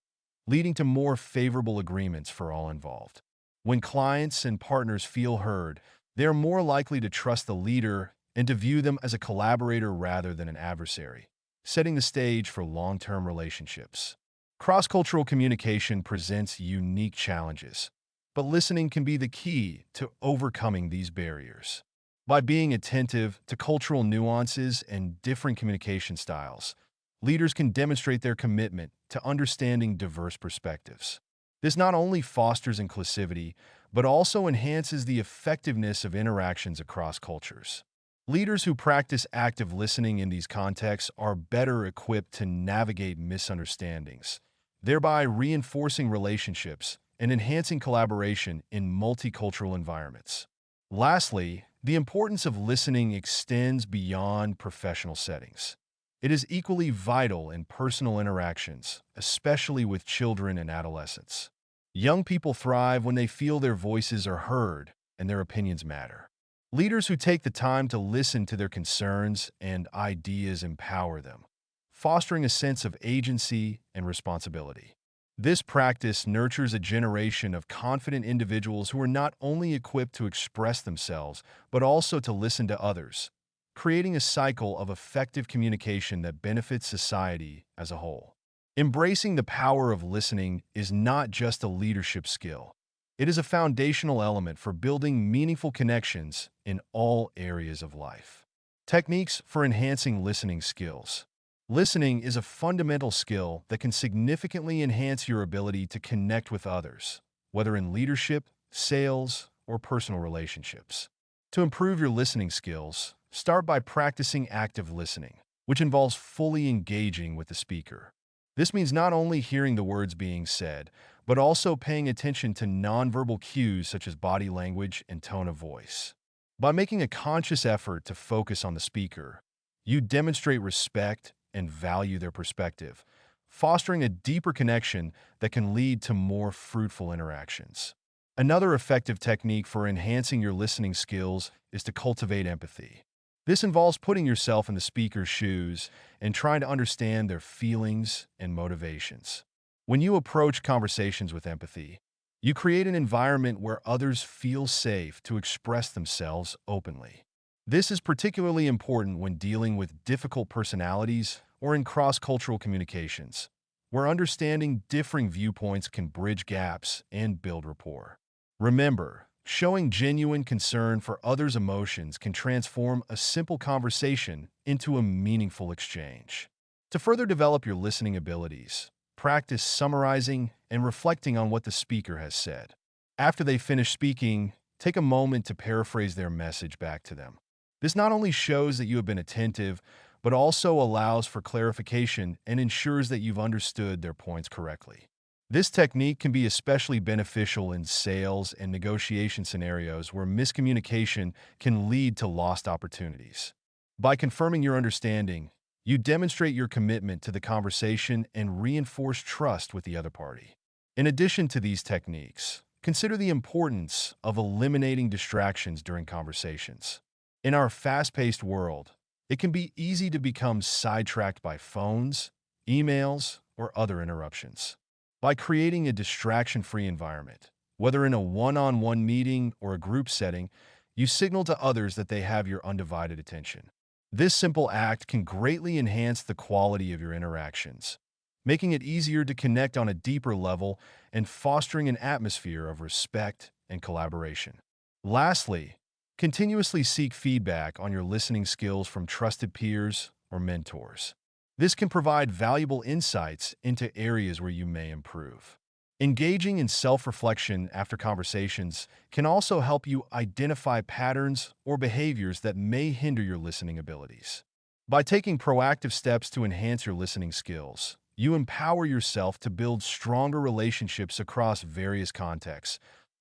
leading to more favorable agreements for all involved. When clients and partners feel heard, they are more likely to trust the leader and to view them as a collaborator rather than an adversary, setting the stage for long-term relationships. Cross-cultural communication presents unique challenges, but listening can be the key to overcoming these barriers. By being attentive to cultural nuances and different communication styles, leaders can demonstrate their commitment to understanding diverse perspectives. This not only fosters inclusivity, but also enhances the effectiveness of interactions across cultures. Leaders who practice active listening in these contexts are better equipped to navigate misunderstandings, thereby reinforcing relationships and enhancing collaboration in multicultural environments. Lastly, the importance of listening extends beyond professional settings. It is equally vital in personal interactions, especially with children and adolescents. Young people thrive when they feel their voices are heard and their opinions matter. Leaders who take the time to listen to their concerns and ideas empower them, fostering a sense of agency and responsibility. This practice nurtures a generation of confident individuals who are not only equipped to express themselves, but also to listen to others, creating a cycle of effective communication that benefits society as a whole. Embracing the power of listening is not just a leadership skill. It is a foundational element for building meaningful connections in all areas of life. Techniques for enhancing listening skills. Listening is a fundamental skill that can significantly enhance your ability to connect with others, whether in leadership, sales, or personal relationships. To improve your listening skills, start by practicing active listening, which involves fully engaging with the speaker. This means not only hearing the words being said, but also paying attention to nonverbal cues such as body language and tone of voice. By making a conscious effort to focus on the speaker, you demonstrate respect and value their perspective, fostering a deeper connection that can lead to more fruitful interactions. Another effective technique for enhancing your listening skills is to cultivate empathy. This involves putting yourself in the speaker's shoes and trying to understand their feelings and motivations. When you approach conversations with empathy, you create an environment where others feel safe to express themselves openly. This is particularly important when dealing with difficult personalities or in cross-cultural communications, where understanding differing viewpoints can bridge gaps and build rapport. Remember, showing genuine concern for others' emotions can transform a simple conversation into a meaningful exchange. To further develop your listening abilities, practice summarizing and reflecting on what the speaker has said. After they finish speaking, take a moment to paraphrase their message back to them. This not only shows that you have been attentive, but also allows for clarification and ensures that you've understood their points correctly. This technique can be especially beneficial in sales and negotiation scenarios where miscommunication can lead to lost opportunities. By confirming your understanding, you demonstrate your commitment to the conversation and reinforce trust with the other party. In addition to these techniques, consider the importance of eliminating distractions during conversations. In our fast-paced world, It can be easy to become sidetracked by phones, emails, or other interruptions. By creating a distraction-free environment, whether in a one-on-one meeting or a group setting, you signal to others that they have your undivided attention. This simple act can greatly enhance the quality of your interactions, making it easier to connect on a deeper level and fostering an atmosphere of respect and collaboration. Lastly, continuously seek feedback on your listening skills from trusted peers or mentors. This can provide valuable insights into areas where you may improve. Engaging in self-reflection after conversations can also help you identify patterns or behaviors that may hinder your listening abilities. By taking proactive steps to enhance your listening skills, you empower yourself to build stronger relationships across various contexts,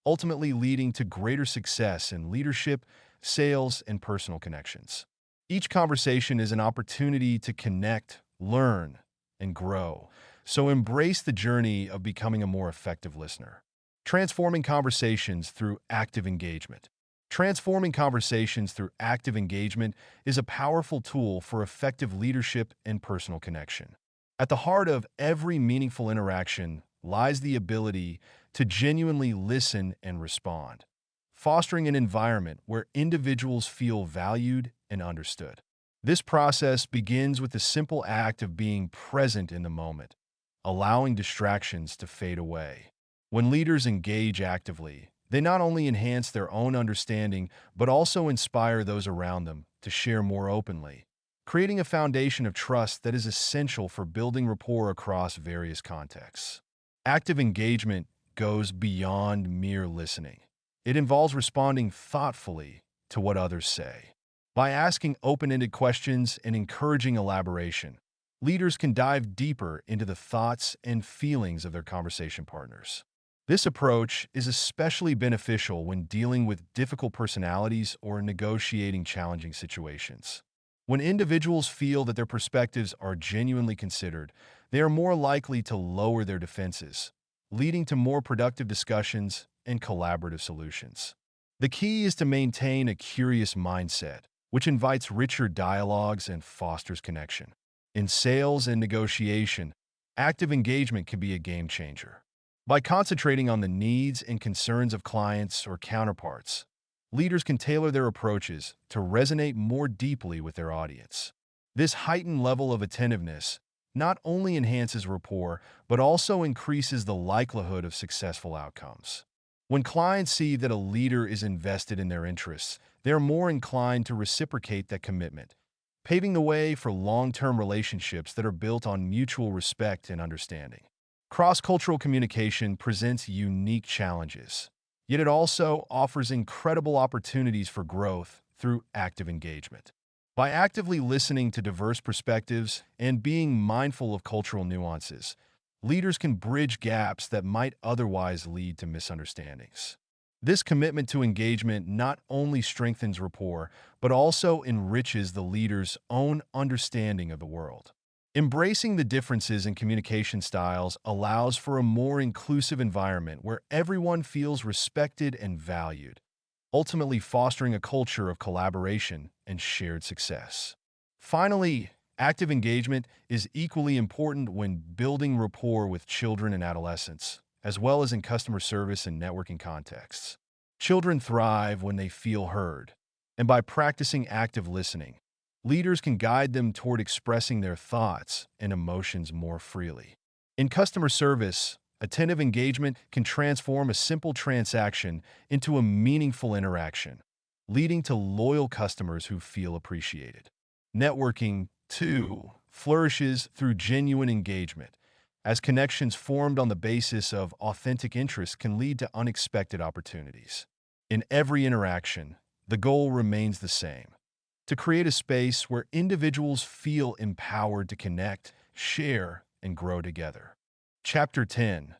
ultimately leading to greater success in leadership, sales, and personal connections. Each conversation is an opportunity to connect, learn, and grow. So embrace the journey of becoming a more effective listener. Transforming conversations through active engagement. Transforming conversations through active engagement is a powerful tool for effective leadership and personal connection. At the heart of every meaningful interaction lies the ability to genuinely listen and respond, fostering an environment where individuals feel valued and understood. This process begins with the simple act of being present in the moment, allowing distractions to fade away. When leaders engage actively, they not only enhance their own understanding, but also inspire those around them to share more openly, creating a foundation of trust that is essential for building rapport across various contexts. Active engagement goes beyond mere listening. It involves responding thoughtfully to what others say. By asking open-ended questions and encouraging elaboration, leaders can dive deeper into the thoughts and feelings of their conversation partners. This approach is especially beneficial when dealing with difficult personalities or negotiating challenging situations. When individuals feel that their perspectives are genuinely considered, they are more likely to lower their defenses, leading to more productive discussions and collaborative solutions. The key is to maintain a curious mindset, which invites richer dialogues and fosters connection. In sales and negotiation, active engagement can be a game changer. By concentrating on the needs and concerns of clients or counterparts, leaders can tailor their approaches to resonate more deeply with their audience. This heightened level of attentiveness not only enhances rapport, but also increases the likelihood of successful outcomes. When clients see that a leader is invested in their interests, they are more inclined to reciprocate that commitment, paving the way for long-term relationships that are built on mutual respect and understanding. Cross-cultural communication presents unique challenges, yet it also offers incredible opportunities for growth through active engagement. By actively listening to diverse perspectives and being mindful of cultural nuances, leaders can bridge gaps that might otherwise lead to misunderstandings. This commitment to engagement not only strengthens rapport, but also enriches the leader's own understanding of the world. Embracing the differences in communication styles allows for a more inclusive environment where everyone feels respected and valued, ultimately fostering a culture of collaboration and shared success. Finally, active engagement is equally important when building rapport with children and adolescents, as well as in customer service and networking contexts. Children thrive when they feel heard, and by practicing active listening, leaders can guide them toward expressing their thoughts and emotions more freely. In customer service, attentive engagement can transform a simple transaction into a meaningful interaction, leading to loyal customers who feel appreciated. Networking, too, flourishes through genuine engagement, as connections formed on the basis of authentic interest can lead to unexpected opportunities. In every interaction, the goal remains the same: to create a space where individuals feel empowered to connect, share, and grow together. Chapter 10.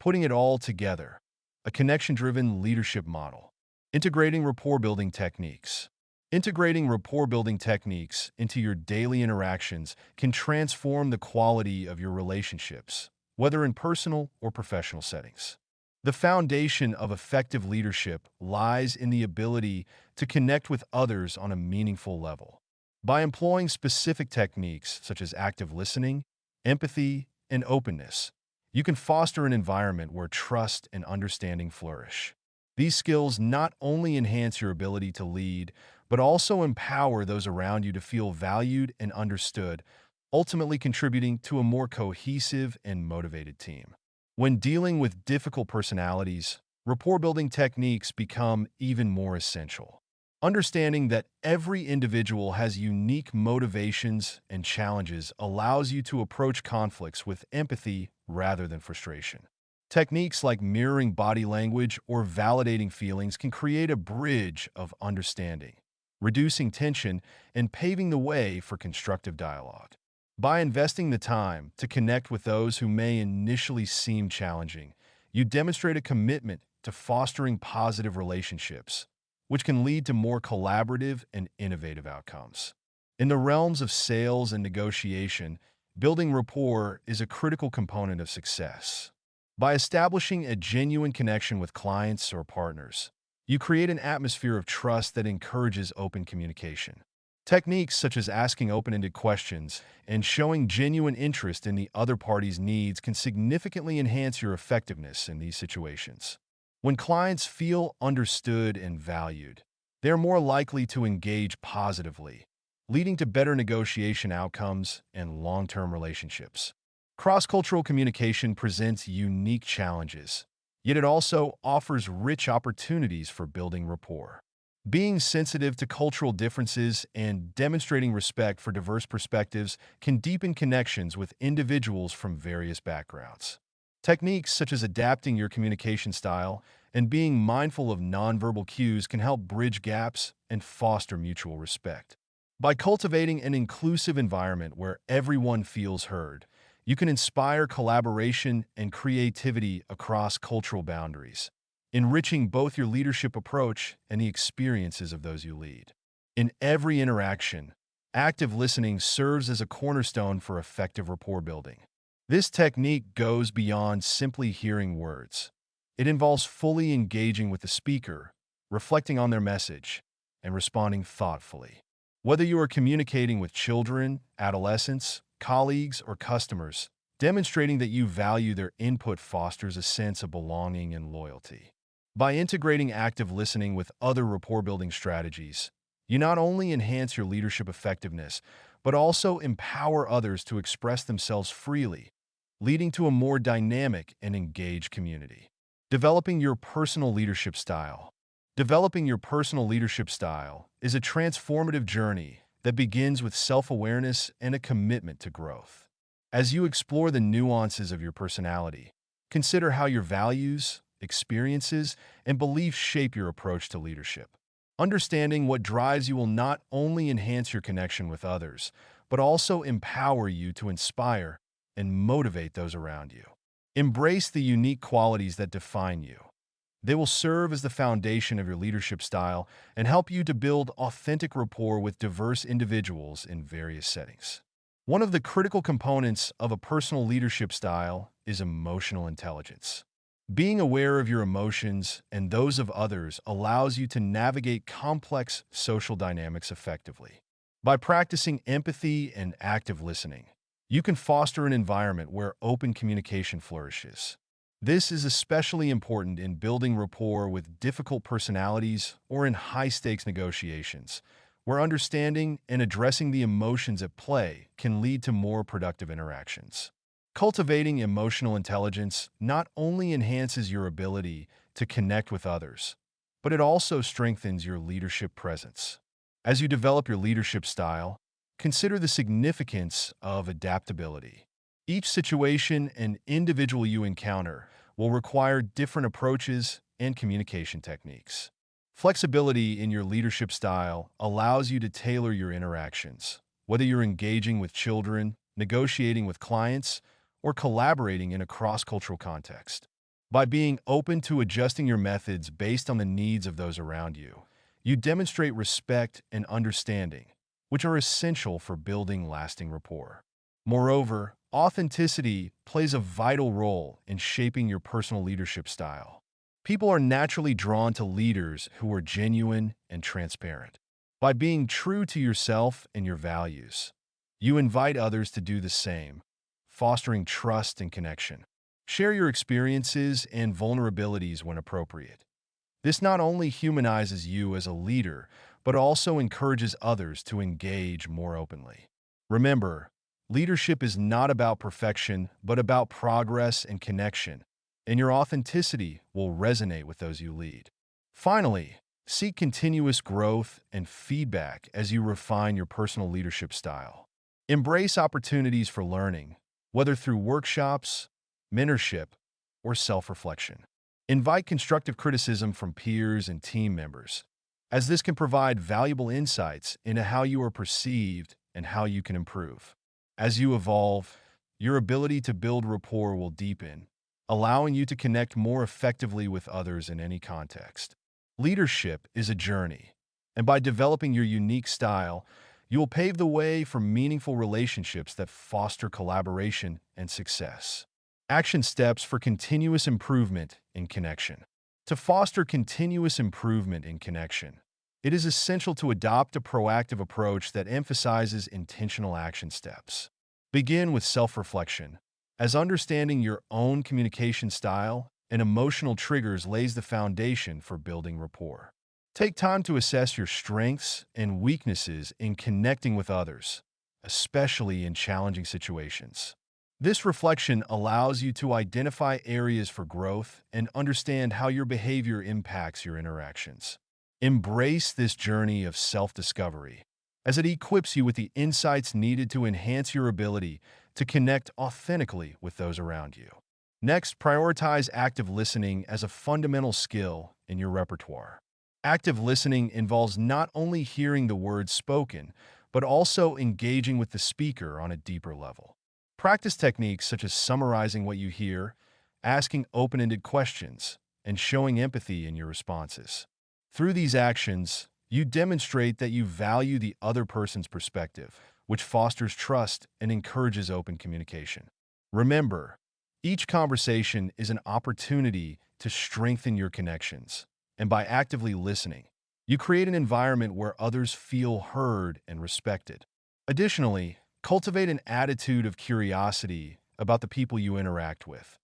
Putting it all together. A connection-driven leadership model. Integrating rapport-building techniques. Integrating rapport-building techniques into your daily interactions can transform the quality of your relationships, whether in personal or professional settings. The foundation of effective leadership lies in the ability to connect with others on a meaningful level. By employing specific techniques such as active listening, empathy, and openness, you can foster an environment where trust and understanding flourish. These skills not only enhance your ability to lead, but also empower those around you to feel valued and understood, ultimately contributing to a more cohesive and motivated team. When dealing with difficult personalities, rapport building techniques become even more essential. Understanding that every individual has unique motivations and challenges allows you to approach conflicts with empathy rather than frustration. Techniques like mirroring body language or validating feelings can create a bridge of understanding, reducing tension and paving the way for constructive dialogue. By investing the time to connect with those who may initially seem challenging, you demonstrate a commitment to fostering positive relationships, which can lead to more collaborative and innovative outcomes. In the realms of sales and negotiation, building rapport is a critical component of success. By establishing a genuine connection with clients or partners, you create an atmosphere of trust that encourages open communication. Techniques such as asking open-ended questions and showing genuine interest in the other party's needs can significantly enhance your effectiveness in these situations. When clients feel understood and valued, they are more likely to engage positively, leading to better negotiation outcomes and long-term relationships. Cross-cultural communication presents unique challenges, yet it also offers rich opportunities for building rapport. Being sensitive to cultural differences and demonstrating respect for diverse perspectives can deepen connections with individuals from various backgrounds. Techniques such as adapting your communication style and being mindful of nonverbal cues can help bridge gaps and foster mutual respect. By cultivating an inclusive environment where everyone feels heard, you can inspire collaboration and creativity across cultural boundaries, enriching both your leadership approach and the experiences of those you lead. In every interaction, active listening serves as a cornerstone for effective rapport building. This technique goes beyond simply hearing words. It involves fully engaging with the speaker, reflecting on their message, and responding thoughtfully. Whether you are communicating with children, adolescents, colleagues, or customers, demonstrating that you value their input fosters a sense of belonging and loyalty. By integrating active listening with other rapport-building strategies, you not only enhance your leadership effectiveness, but also empower others to express themselves freely, leading to a more dynamic and engaged community. Developing your personal leadership style. Developing your personal leadership style is a transformative journey that begins with self-awareness and a commitment to growth. As you explore the nuances of your personality, consider how your values, experiences, and beliefs shape your approach to leadership. Understanding what drives you will not only enhance your connection with others, but also empower you to inspire and motivate those around you. Embrace the unique qualities that define you. They will serve as the foundation of your leadership style and help you to build authentic rapport with diverse individuals in various settings. One of the critical components of a personal leadership style is emotional intelligence. Being aware of your emotions and those of others allows you to navigate complex social dynamics effectively. By practicing empathy and active listening, you can foster an environment where open communication flourishes. This is especially important in building rapport with difficult personalities or in high-stakes negotiations, where understanding and addressing the emotions at play can lead to more productive interactions. Cultivating emotional intelligence not only enhances your ability to connect with others, but it also strengthens your leadership presence. As you develop your leadership style, consider the significance of adaptability. Each situation and individual you encounter will require different approaches and communication techniques. Flexibility in your leadership style allows you to tailor your interactions, whether you're engaging with children, negotiating with clients, or collaborating in a cross-cultural context. By being open to adjusting your methods based on the needs of those around you, you demonstrate respect and understanding, which are essential for building lasting rapport. Moreover, authenticity plays a vital role in shaping your personal leadership style. People are naturally drawn to leaders who are genuine and transparent. By being true to yourself and your values, you invite others to do the same, fostering trust and connection. Share your experiences and vulnerabilities when appropriate. This not only humanizes you as a leader, but also encourages others to engage more openly. Remember, leadership is not about perfection, but about progress and connection, and your authenticity will resonate with those you lead. Finally, seek continuous growth and feedback as you refine your personal leadership style. Embrace opportunities for learning, whether through workshops, mentorship, or self-reflection. Invite constructive criticism from peers and team members, as this can provide valuable insights into how you are perceived and how you can improve. As you evolve, your ability to build rapport will deepen, allowing you to connect more effectively with others in any context. Leadership is a journey, and by developing your unique style, you will pave the way for meaningful relationships that foster collaboration and success. Action steps for continuous improvement in connection. To foster continuous improvement in connection, it is essential to adopt a proactive approach that emphasizes intentional action steps. Begin with self-reflection, as understanding your own communication style and emotional triggers lays the foundation for building rapport. Take time to assess your strengths and weaknesses in connecting with others, especially in challenging situations. This reflection allows you to identify areas for growth and understand how your behavior impacts your interactions. Embrace this journey of self-discovery, as it equips you with the insights needed to enhance your ability to connect authentically with those around you. Next, prioritize active listening as a fundamental skill in your repertoire. Active listening involves not only hearing the words spoken, but also engaging with the speaker on a deeper level. Practice techniques such as summarizing what you hear, asking open-ended questions, and showing empathy in your responses. Through these actions, you demonstrate that you value the other person's perspective, which fosters trust and encourages open communication. Remember, each conversation is an opportunity to strengthen your connections, and by actively listening, you create an environment where others feel heard and respected. Additionally, cultivate an attitude of curiosity about the people you interact with,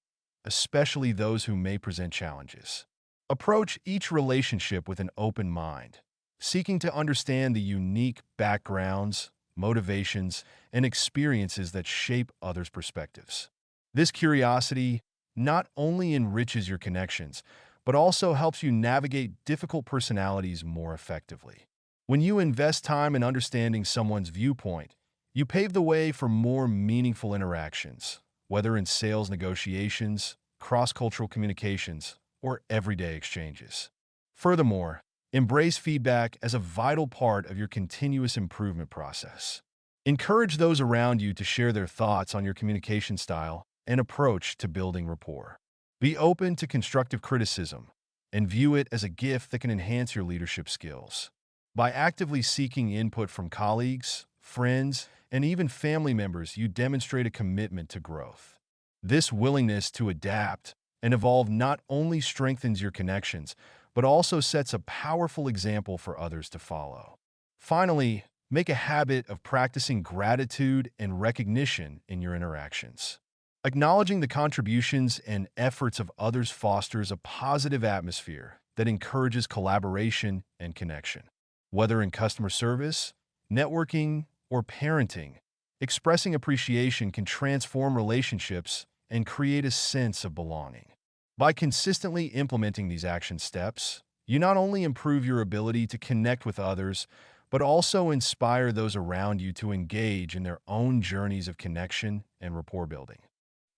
especially those who may present challenges. Approach each relationship with an open mind, seeking to understand the unique backgrounds, motivations, and experiences that shape others' perspectives. This curiosity not only enriches your connections, but also helps you navigate difficult personalities more effectively. When you invest time in understanding someone's viewpoint, you pave the way for more meaningful interactions, whether in sales negotiations, cross-cultural communications, or everyday exchanges. Furthermore, embrace feedback as a vital part of your continuous improvement process. Encourage those around you to share their thoughts on your communication style and approach to building rapport. Be open to constructive criticism and view it as a gift that can enhance your leadership skills. By actively seeking input from colleagues, friends, and even family members, you demonstrate a commitment to growth. This willingness to adapt and evolve not only strengthens your connections, but also sets a powerful example for others to follow. Finally, make a habit of practicing gratitude and recognition in your interactions. Acknowledging the contributions and efforts of others fosters a positive atmosphere that encourages collaboration and connection. Whether in customer service, networking, or parenting, expressing appreciation can transform relationships and create a sense of belonging. By consistently implementing these action steps, you not only improve your ability to connect with others, but also inspire those around you to engage in their own journeys of connection and rapport building.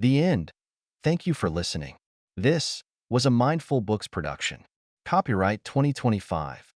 The end. Thank you for listening. This was a Mindful Books production. Copyright 2025.